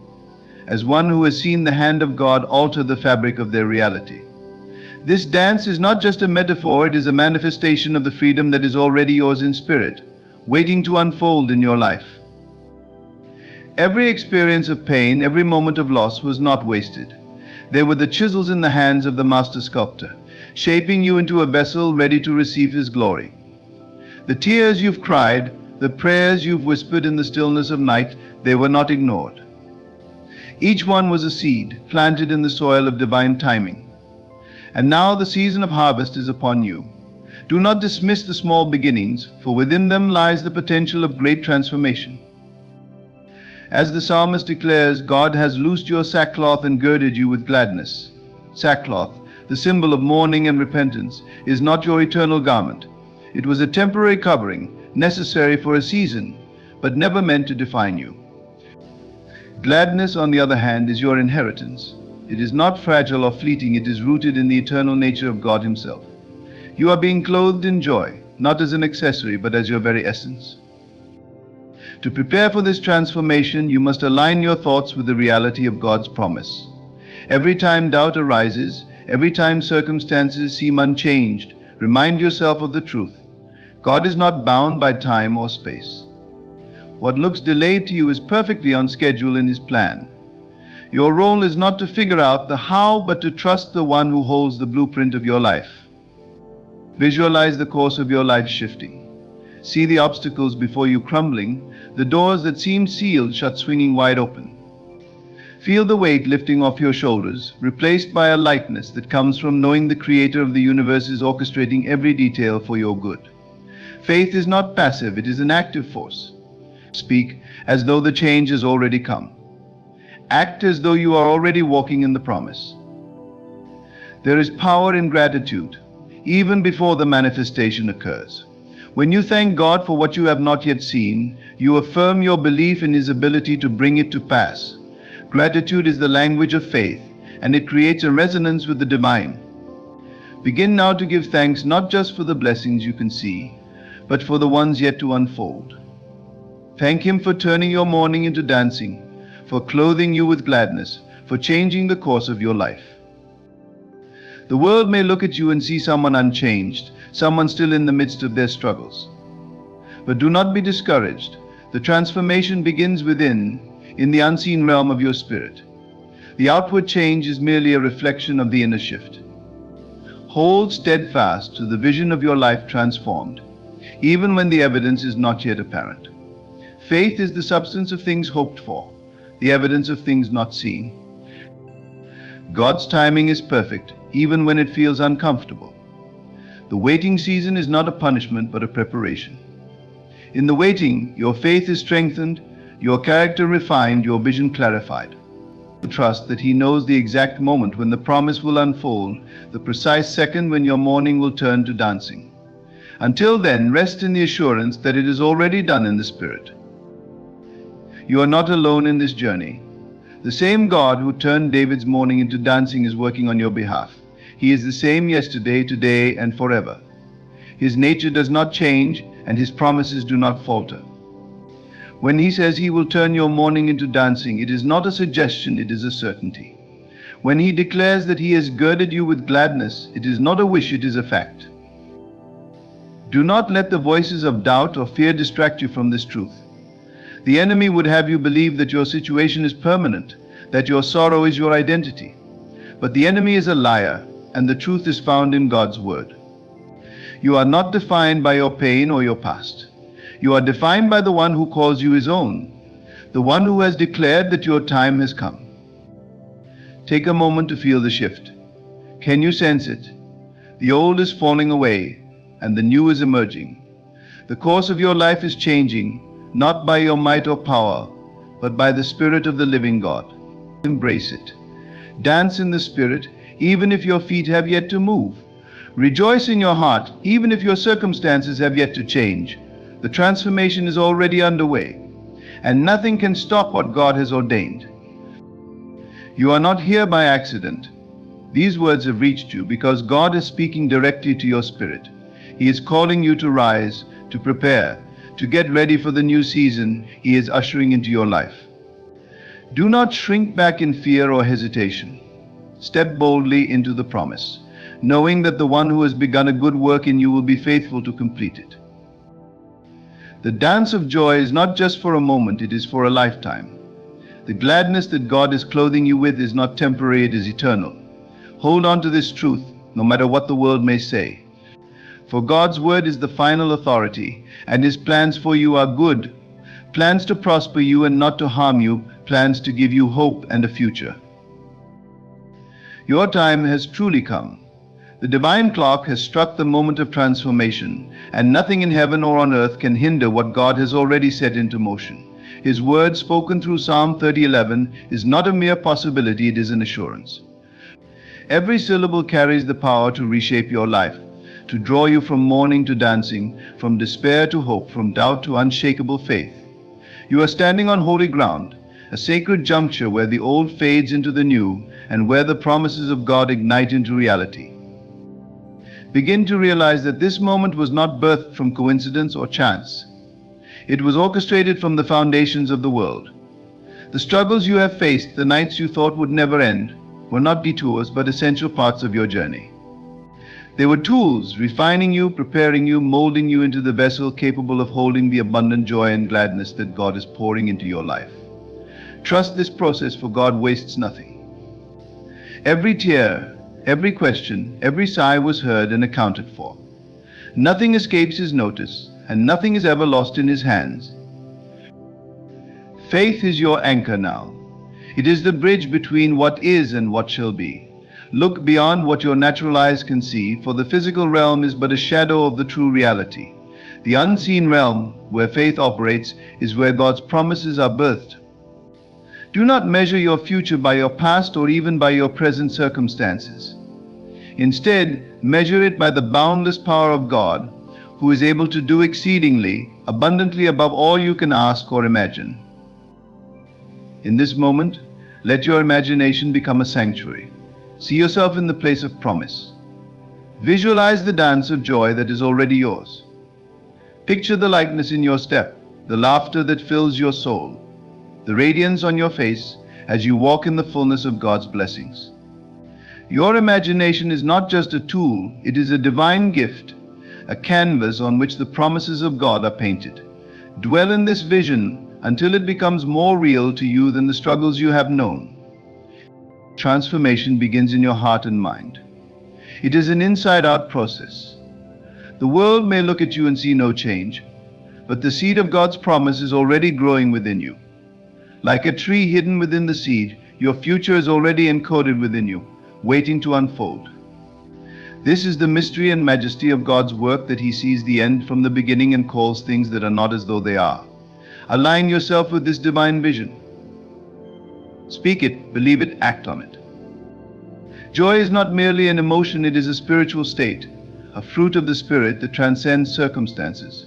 as one who has seen the hand of God alter the fabric of their reality. This dance is not just a metaphor, it is a manifestation of the freedom that is already yours in spirit, waiting to unfold in your life. Every experience of pain, every moment of loss was not wasted. They were the chisels in the hands of the master sculptor, shaping you into a vessel ready to receive His glory. The tears you've cried, the prayers you've whispered in the stillness of night, they were not ignored. Each one was a seed planted in the soil of divine timing. And now the season of harvest is upon you. Do not dismiss the small beginnings, for within them lies the potential of great transformation. As the psalmist declares, God has loosed your sackcloth and girded you with gladness. Sackcloth, the symbol of mourning and repentance, is not your eternal garment. It was a temporary covering, necessary for a season, but never meant to define you. Gladness, on the other hand, is your inheritance. It is not fragile or fleeting, it is rooted in the eternal nature of God Himself. You are being clothed in joy, not as an accessory, but as your very essence. To prepare for this transformation, you must align your thoughts with the reality of God's promise. Every time doubt arises, every time circumstances seem unchanged, remind yourself of the truth. God is not bound by time or space. What looks delayed to you is perfectly on schedule in His plan. Your role is not to figure out the how, but to trust the one who holds the blueprint of your life. Visualize the course of your life shifting. See the obstacles before you crumbling, the doors that seemed sealed shut swinging wide open. Feel the weight lifting off your shoulders, replaced by a lightness that comes from knowing the Creator of the universe is orchestrating every detail for your good. Faith is not passive, it is an active force. Speak as though the change has already come. Act as though you are already walking in the promise. There is power in gratitude, even before the manifestation occurs. When you thank God for what you have not yet seen, you affirm your belief in His ability to bring it to pass. Gratitude is the language of faith, and it creates a resonance with the divine. Begin now to give thanks not just for the blessings you can see, but for the ones yet to unfold. Thank Him for turning your mourning into dancing, for clothing you with gladness, for changing the course of your life. The world may look at you and see someone unchanged, someone still in the midst of their struggles. But do not be discouraged. The transformation begins within, in the unseen realm of your spirit. The outward change is merely a reflection of the inner shift. Hold steadfast to the vision of your life transformed, even when the evidence is not yet apparent. Faith is the substance of things hoped for, the evidence of things not seen. God's timing is perfect, even when it feels uncomfortable. The waiting season is not a punishment, but a preparation. In the waiting, your faith is strengthened, your character refined, your vision clarified. Trust that He knows the exact moment when the promise will unfold, the precise second when your mourning will turn to dancing. Until then, rest in the assurance that it is already done in the Spirit. You are not alone in this journey. The same God who turned David's mourning into dancing is working on your behalf. He is the same yesterday, today, and forever. His nature does not change, and His promises do not falter. When He says He will turn your mourning into dancing, it is not a suggestion, it is a certainty. When He declares that He has girded you with gladness, it is not a wish, it is a fact. Do not let the voices of doubt or fear distract you from this truth. The enemy would have you believe that your situation is permanent, that your sorrow is your identity. But the enemy is a liar, and the truth is found in God's word. You are not defined by your pain or your past. You are defined by the one who calls you His own, the one who has declared that your time has come. Take a moment to feel the shift. Can you sense it? The old is falling away, and the new is emerging. The course of your life is changing, not by your might or power, but by the Spirit of the living God. Embrace it. Dance in the Spirit, even if your feet have yet to move. Rejoice in your heart, even if your circumstances have yet to change. The transformation is already underway, and nothing can stop what God has ordained. You are not here by accident. These words have reached you because God is speaking directly to your spirit. He is calling you to rise, to prepare, to get ready for the new season He is ushering into your life. Do not shrink back in fear or hesitation. Step boldly into the promise, knowing that the one who has begun a good work in you will be faithful to complete it. The dance of joy is not just for a moment, it is for a lifetime. The gladness that God is clothing you with is not temporary, it is eternal. Hold on to this truth, no matter what the world may say. For God's word is the final authority, and His plans for you are good, plans to prosper you and not to harm you, plans to give you hope and a future. Your time has truly come. The divine clock has struck the moment of transformation, and nothing in heaven or on earth can hinder what God has already set into motion. His word spoken through Psalm 30:11 is not a mere possibility, it is an assurance. Every syllable carries the power to reshape your life, to draw you from mourning to dancing, from despair to hope, from doubt to unshakable faith. You are standing on holy ground, a sacred juncture where the old fades into the new and where the promises of God ignite into reality. Begin to realize that this moment was not birthed from coincidence or chance. It was orchestrated from the foundations of the world. The struggles you have faced, the nights you thought would never end, were not detours but essential parts of your journey. They were tools, refining you, preparing you, molding you into the vessel capable of holding the abundant joy and gladness that God is pouring into your life. Trust this process, for God wastes nothing. Every tear, every question, every sigh was heard and accounted for. Nothing escapes His notice, and nothing is ever lost in His hands. Faith is your anchor now. It is the bridge between what is and what shall be. Look beyond what your natural eyes can see, for the physical realm is but a shadow of the true reality. The unseen realm, where faith operates, is where God's promises are birthed. Do not measure your future by your past or even by your present circumstances. Instead, measure it by the boundless power of God, who is able to do exceedingly, abundantly above all you can ask or imagine. In this moment, let your imagination become a sanctuary. See yourself in the place of promise. Visualize the dance of joy that is already yours. Picture the lightness in your step, the laughter that fills your soul, the radiance on your face as you walk in the fullness of God's blessings. Your imagination is not just a tool, it is a divine gift, a canvas on which the promises of God are painted. Dwell in this vision until it becomes more real to you than the struggles you have known. Transformation begins in your heart and mind. It is an inside-out process. The world may look at you and see no change, but the seed of God's promise is already growing within you. Like a tree hidden within the seed, your future is already encoded within you, waiting to unfold. This is the mystery and majesty of God's work, that He sees the end from the beginning and calls things that are not as though they are. Align yourself with this divine vision. Speak it, believe it, act on it. Joy is not merely an emotion, it is a spiritual state, a fruit of the Spirit that transcends circumstances.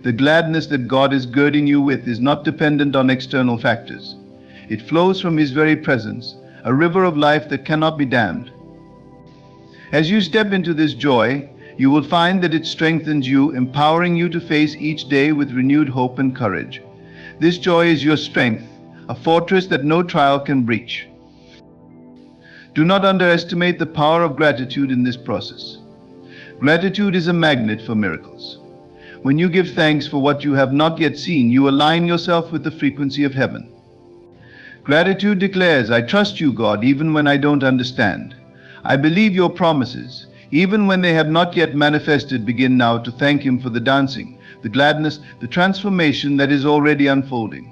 The gladness that God is girding you with is not dependent on external factors. It flows from His very presence, a river of life that cannot be dammed. As you step into this joy, you will find that it strengthens you, empowering you to face each day with renewed hope and courage. This joy is your strength, a fortress that no trial can breach. Do not underestimate the power of gratitude in this process. Gratitude is a magnet for miracles. When you give thanks for what you have not yet seen, you align yourself with the frequency of heaven. Gratitude declares, I trust you, God, even when I don't understand. I believe your promises, even when they have not yet manifested. Begin now to thank Him for the dancing, the gladness, the transformation that is already unfolding.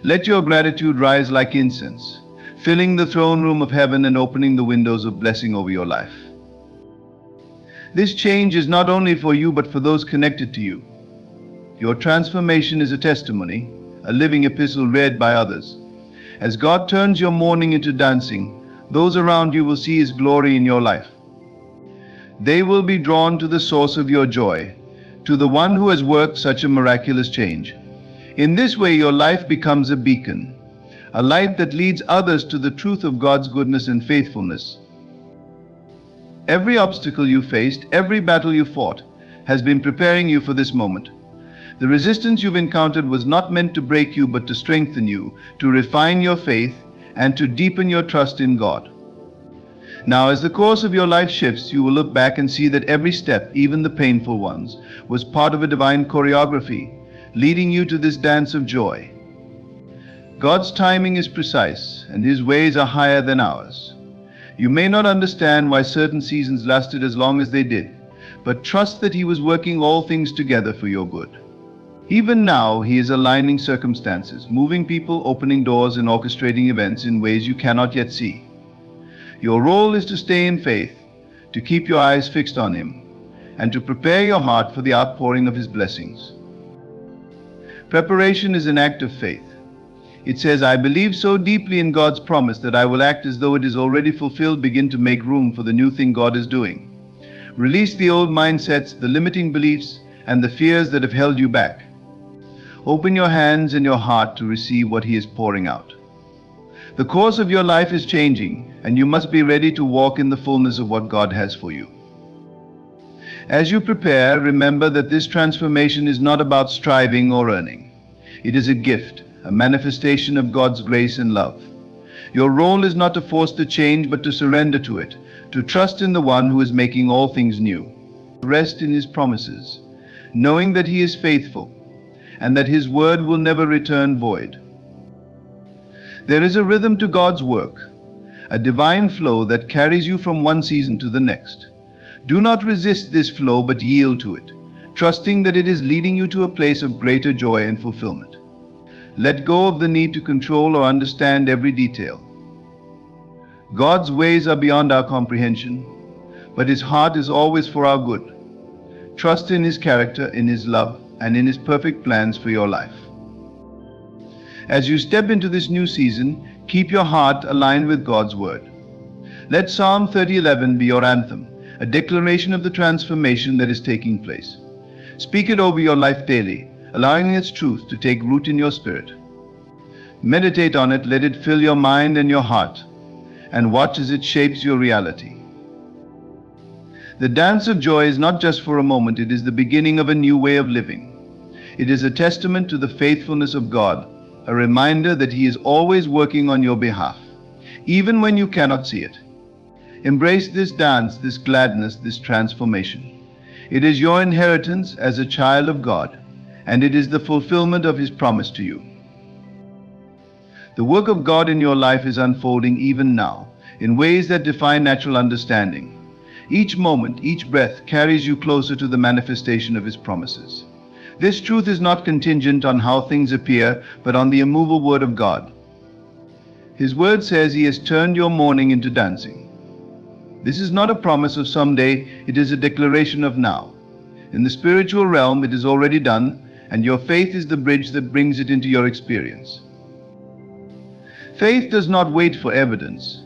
Let your gratitude rise like incense, filling the throne room of heaven and opening the windows of blessing over your life. This change is not only for you but for those connected to you. Your transformation is a testimony, a living epistle read by others. As God turns your mourning into dancing, those around you will see His glory in your life. They will be drawn to the source of your joy, to the one who has worked such a miraculous change. In this way, your life becomes a beacon, a light that leads others to the truth of God's goodness and faithfulness. Every obstacle you faced, every battle you fought, has been preparing you for this moment. The resistance you've encountered was not meant to break you, but to strengthen you, to refine your faith, and to deepen your trust in God. Now, as the course of your life shifts, you will look back and see that every step, even the painful ones, was part of a divine choreography, leading you to this dance of joy. God's timing is precise, and His ways are higher than ours. You may not understand why certain seasons lasted as long as they did, but trust that He was working all things together for your good. Even now, He is aligning circumstances, moving people, opening doors, and orchestrating events in ways you cannot yet see. Your role is to stay in faith, to keep your eyes fixed on Him, and to prepare your heart for the outpouring of His blessings. Preparation is an act of faith. It says, I believe so deeply in God's promise that I will act as though it is already fulfilled. Begin to make room for the new thing God is doing. Release the old mindsets, the limiting beliefs, and the fears that have held you back. Open your hands and your heart to receive what He is pouring out. The course of your life is changing, and you must be ready to walk in the fullness of what God has for you. As you prepare, remember that this transformation is not about striving or earning. It is a gift, a manifestation of God's grace and love. Your role is not to force the change, but to surrender to it, to trust in the one who is making all things new. Rest in his promises, knowing that he is faithful and that his word will never return void. There is a rhythm to God's work, a divine flow that carries you from one season to the next. Do not resist this flow, but yield to it, trusting that it is leading you to a place of greater joy and fulfillment. Let go of the need to control or understand every detail. God's ways are beyond our comprehension, but his heart is always for our good. Trust in his character, in his love, and in his perfect plans for your life. As you step into this new season, keep your heart aligned with God's word. Let Psalm 30:11 be your anthem, a declaration of the transformation that is taking place. Speak it over your life daily, allowing its truth to take root in your spirit. Meditate on it, let it fill your mind and your heart, and watch as it shapes your reality. The dance of joy is not just for a moment, it is the beginning of a new way of living. It is a testament to the faithfulness of God, a reminder that he is always working on your behalf, even when you cannot see it. Embrace this dance, this gladness, this transformation. It is your inheritance as a child of God, and it is the fulfillment of his promise to you. The work of God in your life is unfolding even now, in ways that defy natural understanding. Each moment, each breath carries you closer to the manifestation of his promises. This truth is not contingent on how things appear, but on the immovable word of God. His word says he has turned your mourning into dancing. This is not a promise of someday, it is a declaration of now. In the spiritual realm, it is already done, and your faith is the bridge that brings it into your experience. Faith does not wait for evidence.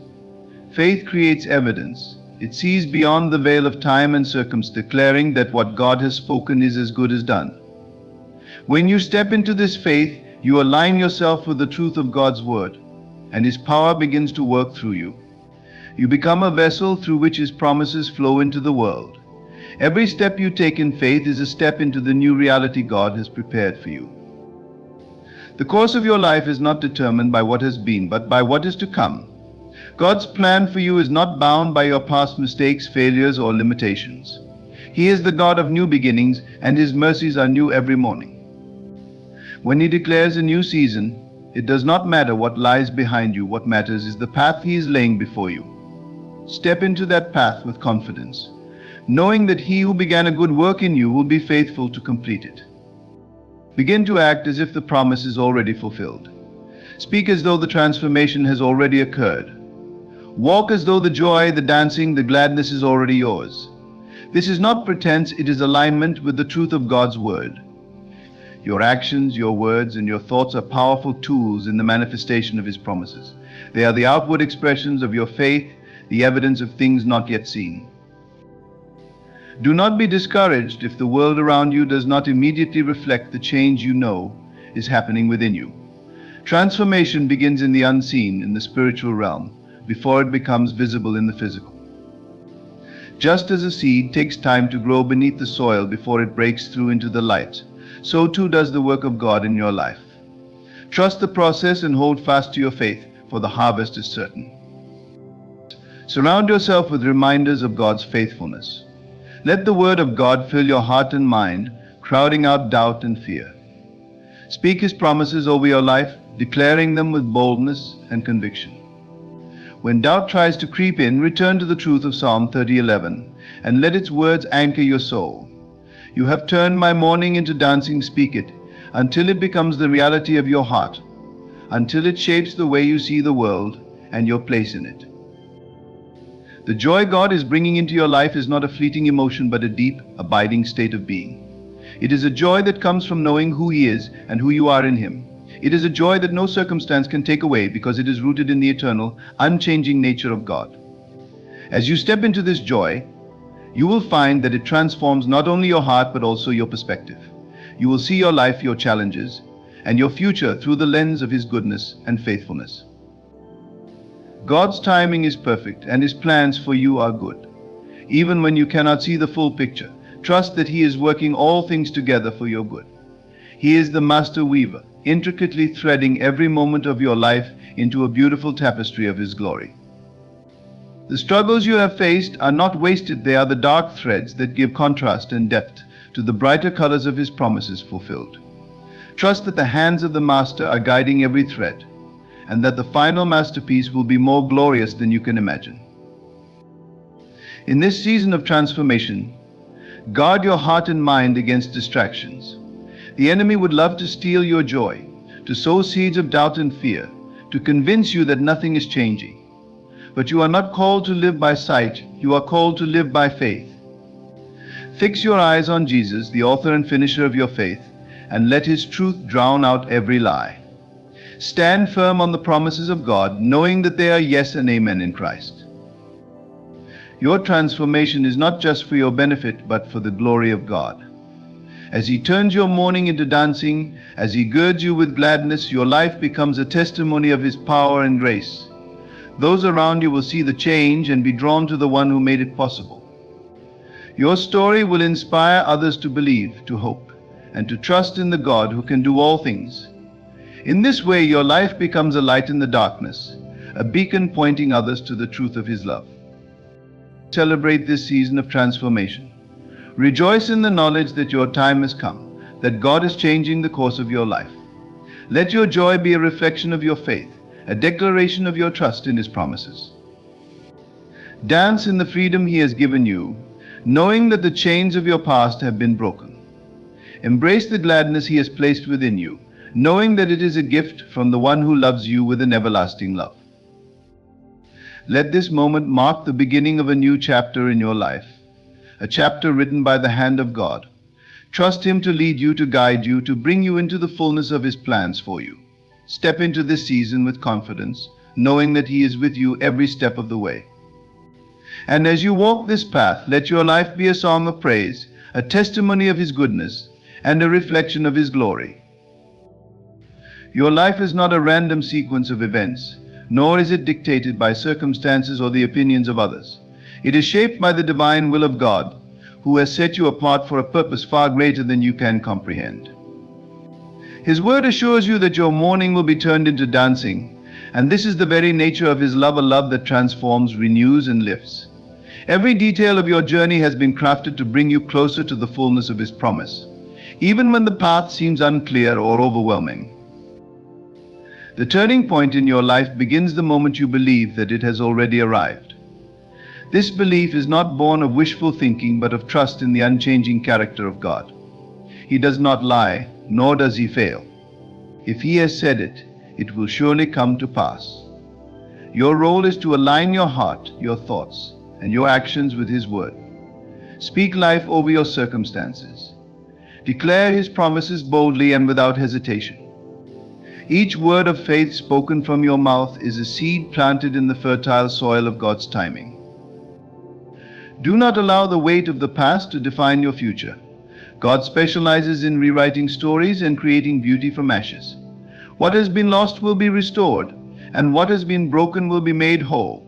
Faith creates evidence. It sees beyond the veil of time and circumstance, declaring that what God has spoken is as good as done. When you step into this faith, you align yourself with the truth of God's word, and his power begins to work through you. You become a vessel through which his promises flow into the world. Every step you take in faith is a step into the new reality God has prepared for you. The course of your life is not determined by what has been, but by what is to come. God's plan for you is not bound by your past mistakes, failures, or limitations. He is the God of new beginnings, and his mercies are new every morning. When he declares a new season, it does not matter what lies behind you. What matters is the path he is laying before you. Step into that path with confidence, knowing that he who began a good work in you will be faithful to complete it. Begin to act as if the promise is already fulfilled. Speak as though the transformation has already occurred. Walk as though the joy, the dancing, the gladness is already yours. This is not pretense, it is alignment with the truth of God's word. Your actions, your words, and your thoughts are powerful tools in the manifestation of his promises. They are the outward expressions of your faith, the evidence of things not yet seen. Do not be discouraged if the world around you does not immediately reflect the change you know is happening within you. Transformation begins in the unseen, in the spiritual realm, before it becomes visible in the physical. Just as a seed takes time to grow beneath the soil before it breaks through into the light, so too does the work of God in your life. Trust the process and hold fast to your faith, for the harvest is certain. Surround yourself with reminders of God's faithfulness. Let the word of God fill your heart and mind, crowding out doubt and fear. Speak his promises over your life, declaring them with boldness and conviction. When doubt tries to creep in, return to the truth of Psalm 30:11 and let its words anchor your soul. You have turned my mourning into dancing, speak it, until it becomes the reality of your heart, until it shapes the way you see the world and your place in it. The joy God is bringing into your life is not a fleeting emotion, but a deep, abiding state of being. It is a joy that comes from knowing who he is and who you are in him. It is a joy that no circumstance can take away, because it is rooted in the eternal, unchanging nature of God. As you step into this joy, you will find that it transforms not only your heart but also your perspective. You will see your life, your challenges, and your future through the lens of his goodness and faithfulness. God's timing is perfect, and his plans for you are good. Even when you cannot see the full picture, Trust that He is working all things together for your good. He is the master weaver, intricately threading every moment of your life into a beautiful tapestry of His glory. The struggles you have faced are not wasted, they are the dark threads that give contrast and depth to the brighter colors of His promises fulfilled. Trust that the hands of the Master are guiding every thread, and that the final masterpiece will be more glorious than you can imagine. In this season of transformation, guard your heart and mind against distractions. The enemy would love to steal your joy, to sow seeds of doubt and fear, to convince you that nothing is changing. But you are not called to live by sight, you are called to live by faith. Fix your eyes on Jesus, the author and finisher of your faith, and let His truth drown out every lie. Stand firm on the promises of God, knowing that they are yes and amen in Christ. Your transformation is not just for your benefit, but for the glory of God. As He turns your mourning into dancing, as He girds you with gladness, your life becomes a testimony of His power and grace. Those around you will see the change and be drawn to the one who made it possible. Your story will inspire others to believe, to hope, and to trust in the God who can do all things. In this way, your life becomes a light in the darkness, a beacon pointing others to the truth of His love. Celebrate this season of transformation. Rejoice in the knowledge that your time has come, that God is changing the course of your life. Let your joy be a reflection of your faith, a declaration of your trust in His promises. Dance in the freedom He has given you, knowing that the chains of your past have been broken. Embrace the gladness He has placed within you, knowing that it is a gift from the one who loves you with an everlasting love. Let this moment mark the beginning of a new chapter in your life, a chapter written by the hand of God. Trust Him to lead you, to guide you, to bring you into the fullness of His plans for you. Step into this season with confidence, knowing that He is with you every step of the way. And as you walk this path, let your life be a song of praise, a testimony of His goodness, and a reflection of His glory. Your life is not a random sequence of events, nor is it dictated by circumstances or the opinions of others. It is shaped by the divine will of God, who has set you apart for a purpose far greater than you can comprehend. His word assures you that your mourning will be turned into dancing, and this is the very nature of His love, a love that transforms, renews, and lifts. Every detail of your journey has been crafted to bring you closer to the fullness of His promise, even when the path seems unclear or overwhelming. The turning point in your life begins the moment you believe that it has already arrived. This belief is not born of wishful thinking, but of trust in the unchanging character of God. He does not lie, nor does He fail. If He has said it, it will surely come to pass. Your role is to align your heart, your thoughts, and your actions with His word. Speak life over your circumstances. Declare His promises boldly and without hesitation. Each word of faith spoken from your mouth is a seed planted in the fertile soil of God's timing. Do not allow the weight of the past to define your future. God specializes in rewriting stories and creating beauty from ashes. What has been lost will be restored, and what has been broken will be made whole.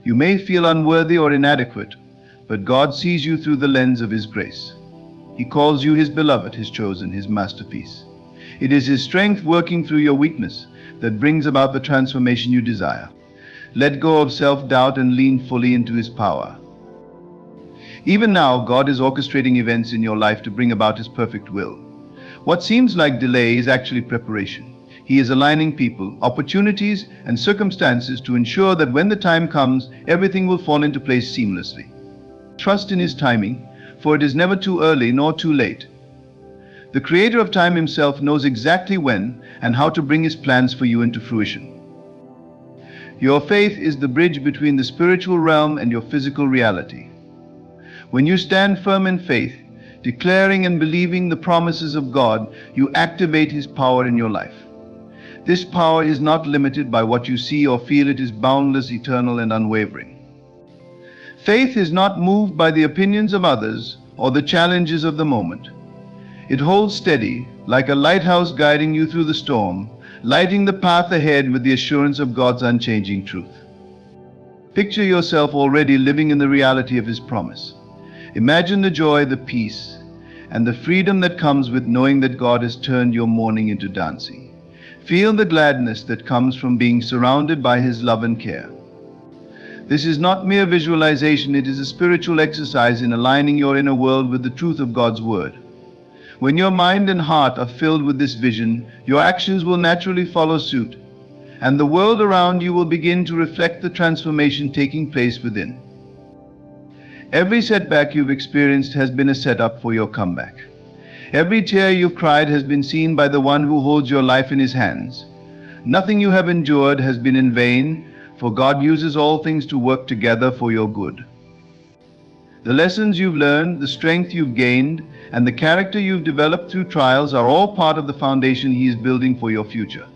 You may feel unworthy or inadequate, but God sees you through the lens of His grace. He calls you His beloved, His chosen, His masterpiece. It is His strength working through your weakness that brings about the transformation you desire. Let go of self-doubt and lean fully into His power. Even now, God is orchestrating events in your life to bring about His perfect will. What seems like delay is actually preparation. He is aligning people, opportunities, and circumstances to ensure that when the time comes, everything will fall into place seamlessly. Trust in His timing, for it is never too early nor too late. The Creator of time Himself knows exactly when and how to bring His plans for you into fruition. Your faith is the bridge between the spiritual realm and your physical reality. When you stand firm in faith, declaring and believing the promises of God, you activate His power in your life. This power is not limited by what you see or feel. It is boundless, eternal, and unwavering. Faith is not moved by the opinions of others or the challenges of the moment. It holds steady, like a lighthouse guiding you through the storm, lighting the path ahead with the assurance of God's unchanging truth. Picture yourself already living in the reality of His promise. Imagine the joy, the peace, and the freedom that comes with knowing that God has turned your mourning into dancing. Feel the gladness that comes from being surrounded by His love and care. This is not mere visualization, it is a spiritual exercise in aligning your inner world with the truth of God's Word. When your mind and heart are filled with this vision, your actions will naturally follow suit, and the world around you will begin to reflect the transformation taking place within. Every setback you've experienced has been a setup for your comeback. Every tear you've cried has been seen by the one who holds your life in His hands. Nothing you have endured has been in vain, for God uses all things to work together for your good. The lessons you've learned, the strength you've gained, and the character you've developed through trials are all part of the foundation He is building for your future.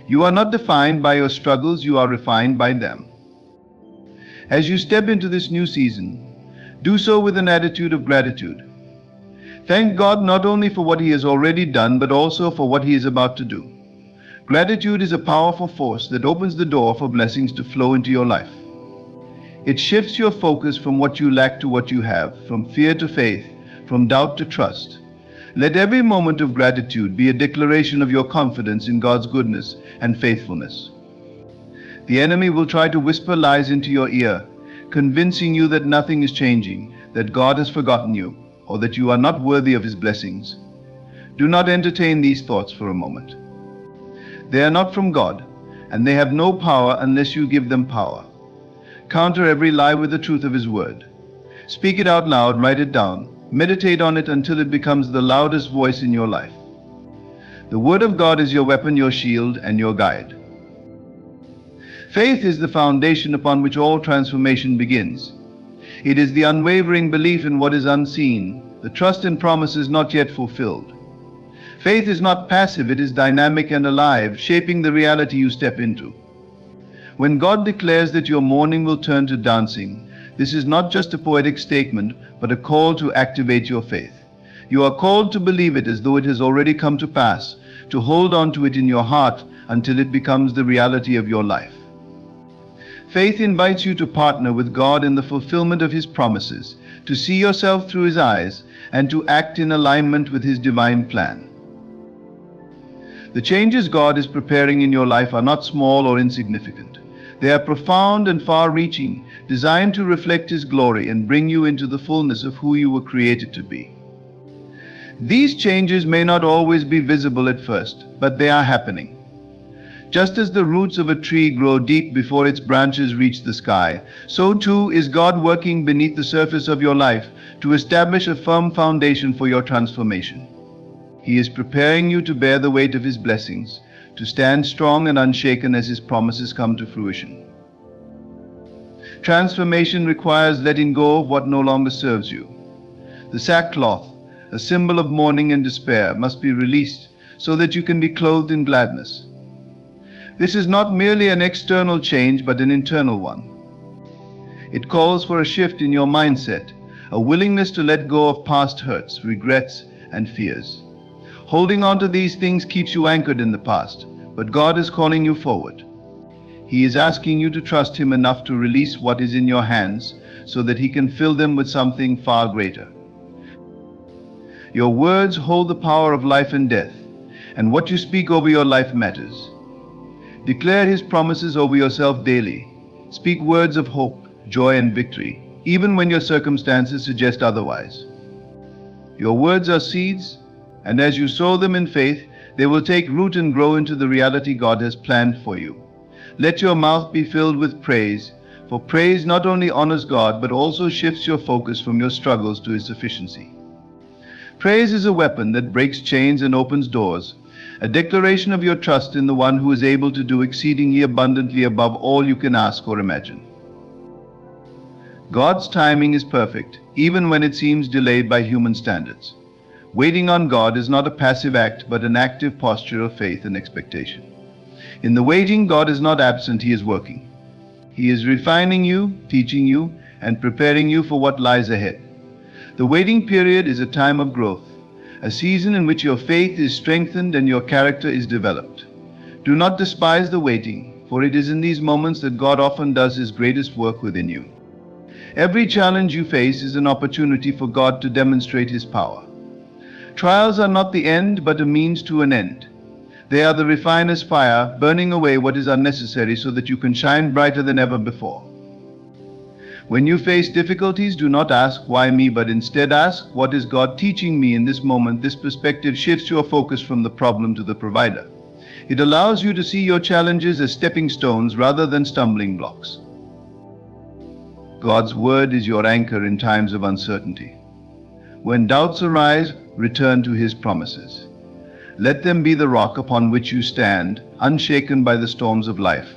You are not defined by your struggles, you are refined by them. As you step into this new season, do so with an attitude of gratitude. Thank God not only for what He has already done, but also for what He is about to do. Gratitude is a powerful force that opens the door for blessings to flow into your life. It shifts your focus from what you lack to what you have, from fear to faith, from doubt to trust. Let every moment of gratitude be a declaration of your confidence in God's goodness and faithfulness. The enemy will try to whisper lies into your ear, convincing you that nothing is changing, that God has forgotten you, or that you are not worthy of His blessings. Do not entertain these thoughts for a moment. They are not from God, and they have no power unless you give them power. Counter every lie with the truth of His Word. Speak it out loud, write it down, meditate on it until it becomes the loudest voice in your life. The Word of God is your weapon, your shield, and your guide. Faith is the foundation upon which all transformation begins. It is the unwavering belief in what is unseen, the trust in promises not yet fulfilled. Faith is not passive, it is dynamic and alive, shaping the reality you step into. When God declares that your mourning will turn to dancing, this is not just a poetic statement, but a call to activate your faith. You are called to believe it as though it has already come to pass, to hold on to it in your heart until it becomes the reality of your life. Faith invites you to partner with God in the fulfillment of His promises, to see yourself through His eyes, and to act in alignment with His divine plan. The changes God is preparing in your life are not small or insignificant. They are profound and far-reaching, designed to reflect His glory and bring you into the fullness of who you were created to be. These changes may not always be visible at first, but they are happening. Just as the roots of a tree grow deep before its branches reach the sky, so too is God working beneath the surface of your life to establish a firm foundation for your transformation. He is preparing you to bear the weight of His blessings, to stand strong and unshaken as His promises come to fruition. Transformation requires letting go of what no longer serves you. The sackcloth, a symbol of mourning and despair, must be released so that you can be clothed in gladness. This is not merely an external change, but an internal one. It calls for a shift in your mindset, a willingness to let go of past hurts, regrets, and fears. Holding on to these things keeps you anchored in the past, but God is calling you forward. He is asking you to trust Him enough to release what is in your hands so that He can fill them with something far greater. Your words hold the power of life and death, and what you speak over your life matters. Declare His promises over yourself daily. Speak words of hope, joy, and victory, even when your circumstances suggest otherwise. Your words are seeds, and as you sow them in faith, they will take root and grow into the reality God has planned for you. Let your mouth be filled with praise, for praise not only honors God, but also shifts your focus from your struggles to His sufficiency. Praise is a weapon that breaks chains and opens doors, a declaration of your trust in the one who is able to do exceedingly abundantly above all you can ask or imagine. God's timing is perfect, even when it seems delayed by human standards. Waiting on God is not a passive act, but an active posture of faith and expectation. In the waiting, God is not absent, He is working. He is refining you, teaching you, and preparing you for what lies ahead. The waiting period is a time of growth, a season in which your faith is strengthened and your character is developed. Do not despise the waiting, for it is in these moments that God often does His greatest work within you. Every challenge you face is an opportunity for God to demonstrate His power. Trials are not the end, but a means to an end. They are the refiner's fire, burning away what is unnecessary so that you can shine brighter than ever before. When you face difficulties, do not ask, "Why me?" but instead ask, "What is God teaching me in this moment?" This perspective shifts your focus from the problem to the provider. It allows you to see your challenges as stepping stones rather than stumbling blocks. God's word is your anchor in times of uncertainty. When doubts arise, return to His promises. Let them be the rock upon which you stand, unshaken by the storms of life.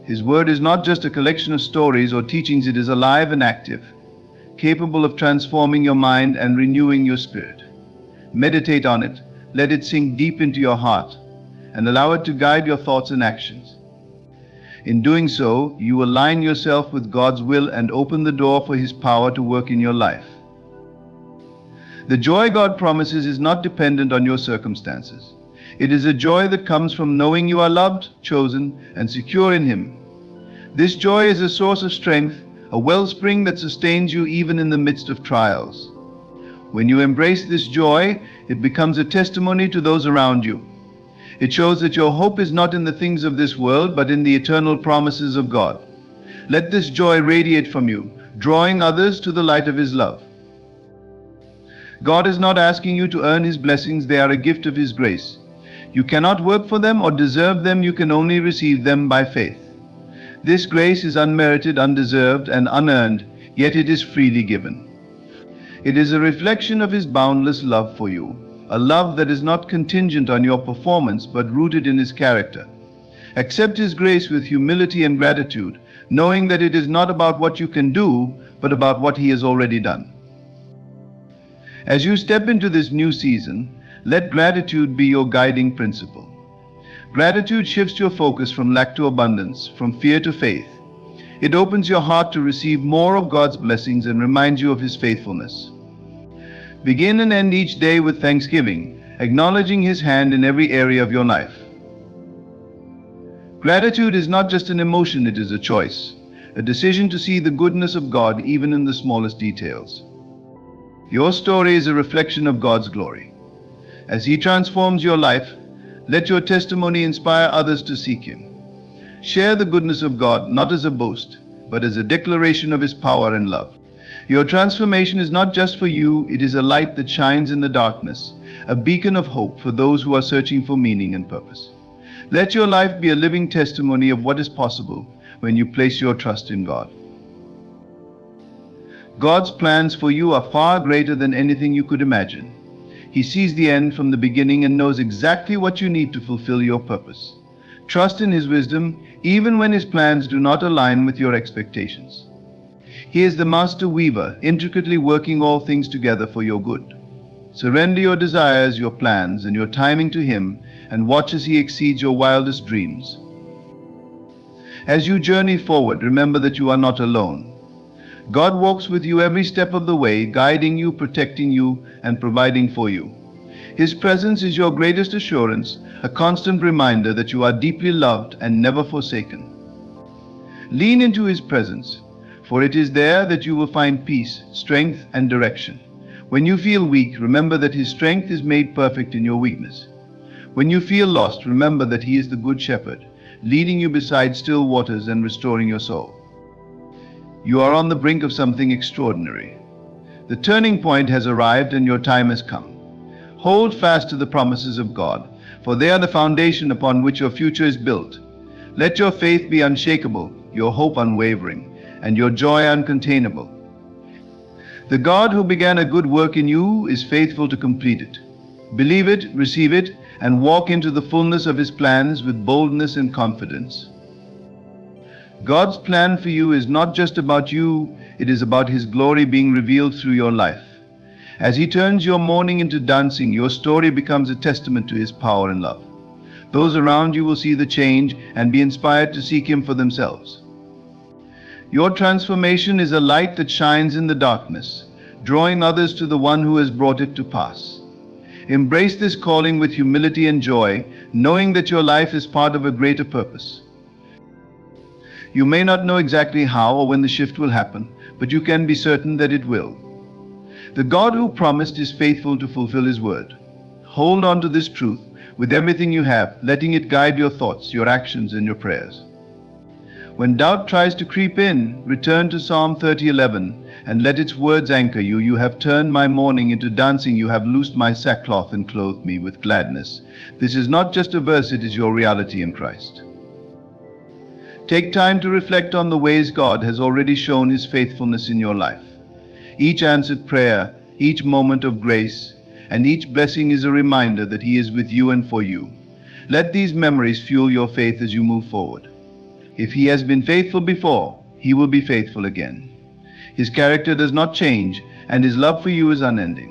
His word is not just a collection of stories or teachings, it is alive and active, capable of transforming your mind and renewing your spirit. Meditate on it, let it sink deep into your heart, and allow it to guide your thoughts and actions. In doing so, you align yourself with God's will and open the door for His power to work in your life. The joy God promises is not dependent on your circumstances. It is a joy that comes from knowing you are loved, chosen, and secure in Him. This joy is a source of strength, a wellspring that sustains you even in the midst of trials. When you embrace this joy, it becomes a testimony to those around you. It shows that your hope is not in the things of this world, but in the eternal promises of God. Let this joy radiate from you, drawing others to the light of His love. God is not asking you to earn His blessings, they are a gift of His grace. You cannot work for them or deserve them, you can only receive them by faith. This grace is unmerited, undeserved, and unearned, yet it is freely given. It is a reflection of His boundless love for you, a love that is not contingent on your performance but rooted in His character. Accept His grace with humility and gratitude, knowing that it is not about what you can do, but about what He has already done. As you step into this new season, let gratitude be your guiding principle. Gratitude shifts your focus from lack to abundance, from fear to faith. It opens your heart to receive more of God's blessings and reminds you of His faithfulness. Begin and end each day with thanksgiving, acknowledging His hand in every area of your life. Gratitude is not just an emotion, it is a choice, a decision to see the goodness of God even in the smallest details. Your story is a reflection of God's glory. As He transforms your life, let your testimony inspire others to seek Him. Share the goodness of God not as a boast, but as a declaration of His power and love. Your transformation is not just for you, it is a light that shines in the darkness, a beacon of hope for those who are searching for meaning and purpose. Let your life be a living testimony of what is possible when you place your trust in God. God's plans for you are far greater than anything you could imagine. He sees the end from the beginning and knows exactly what you need to fulfill your purpose. Trust in His wisdom, even when His plans do not align with your expectations. He is the master weaver, intricately working all things together for your good. Surrender your desires, your plans, and your timing to Him, and watch as He exceeds your wildest dreams. As you journey forward, remember that you are not alone. God walks with you every step of the way, guiding you, protecting you, and providing for you. His presence is your greatest assurance, a constant reminder that you are deeply loved and never forsaken. Lean into His presence, for it is there that you will find peace, strength, and direction. When you feel weak, remember that His strength is made perfect in your weakness. When you feel lost, remember that He is the Good Shepherd, leading you beside still waters and restoring your soul. You are on the brink of something extraordinary. The turning point has arrived and your time has come. Hold fast to the promises of God, for they are the foundation upon which your future is built. Let your faith be unshakable, your hope unwavering, and your joy uncontainable. The God who began a good work in you is faithful to complete it. Believe it, receive it, and walk into the fullness of His plans with boldness and confidence. God's plan for you is not just about you, it is about His glory being revealed through your life. As He turns your mourning into dancing, your story becomes a testament to His power and love. Those around you will see the change and be inspired to seek Him for themselves. Your transformation is a light that shines in the darkness, drawing others to the One who has brought it to pass. Embrace this calling with humility and joy, knowing that your life is part of a greater purpose. You may not know exactly how or when the shift will happen, but you can be certain that it will. The God who promised is faithful to fulfill His word. Hold on to this truth with everything you have, letting it guide your thoughts, your actions, and your prayers. When doubt tries to creep in, return to Psalm 30:11 and let its words anchor you. You have turned my mourning into dancing. You have loosed my sackcloth and clothed me with gladness. This is not just a verse, it is your reality in Christ. Take time to reflect on the ways God has already shown His faithfulness in your life. Each answered prayer, each moment of grace, and each blessing is a reminder that He is with you and for you. Let these memories fuel your faith as you move forward. If He has been faithful before, He will be faithful again. His character does not change, and His love for you is unending.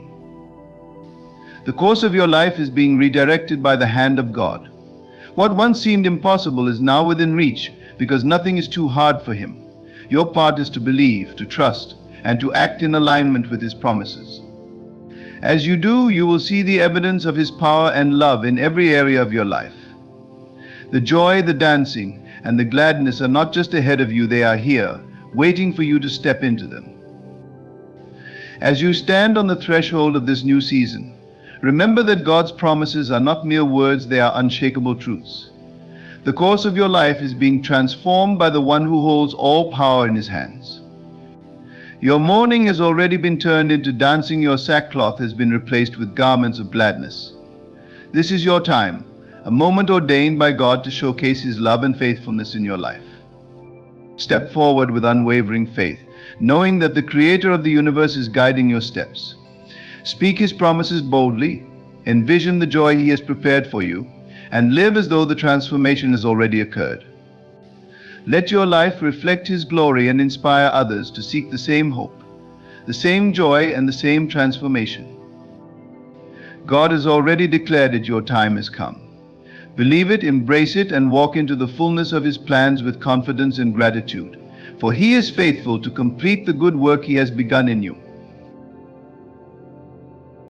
The course of your life is being redirected by the hand of God. What once seemed impossible is now within reach, because nothing is too hard for Him. Your part is to believe, to trust, and to act in alignment with His promises. As you do, you will see the evidence of His power and love in every area of your life. The joy, the dancing, and the gladness are not just ahead of you, they are here, waiting for you to step into them. As you stand on the threshold of this new season, remember that God's promises are not mere words, they are unshakable truths. The course of your life is being transformed by the one who holds all power in His hands. Your mourning has already been turned into dancing. Your sackcloth has been replaced with garments of gladness. This is your time, a moment ordained by God to showcase His love and faithfulness in your life. Step forward with unwavering faith, knowing that the Creator of the universe is guiding your steps. Speak His promises boldly, envision the joy He has prepared for you, and live as though the transformation has already occurred. Let your life reflect His glory and inspire others to seek the same hope, the same joy, and the same transformation. God has already declared it, your time has come. Believe it, embrace it, and walk into the fullness of His plans with confidence and gratitude. For He is faithful to complete the good work He has begun in you.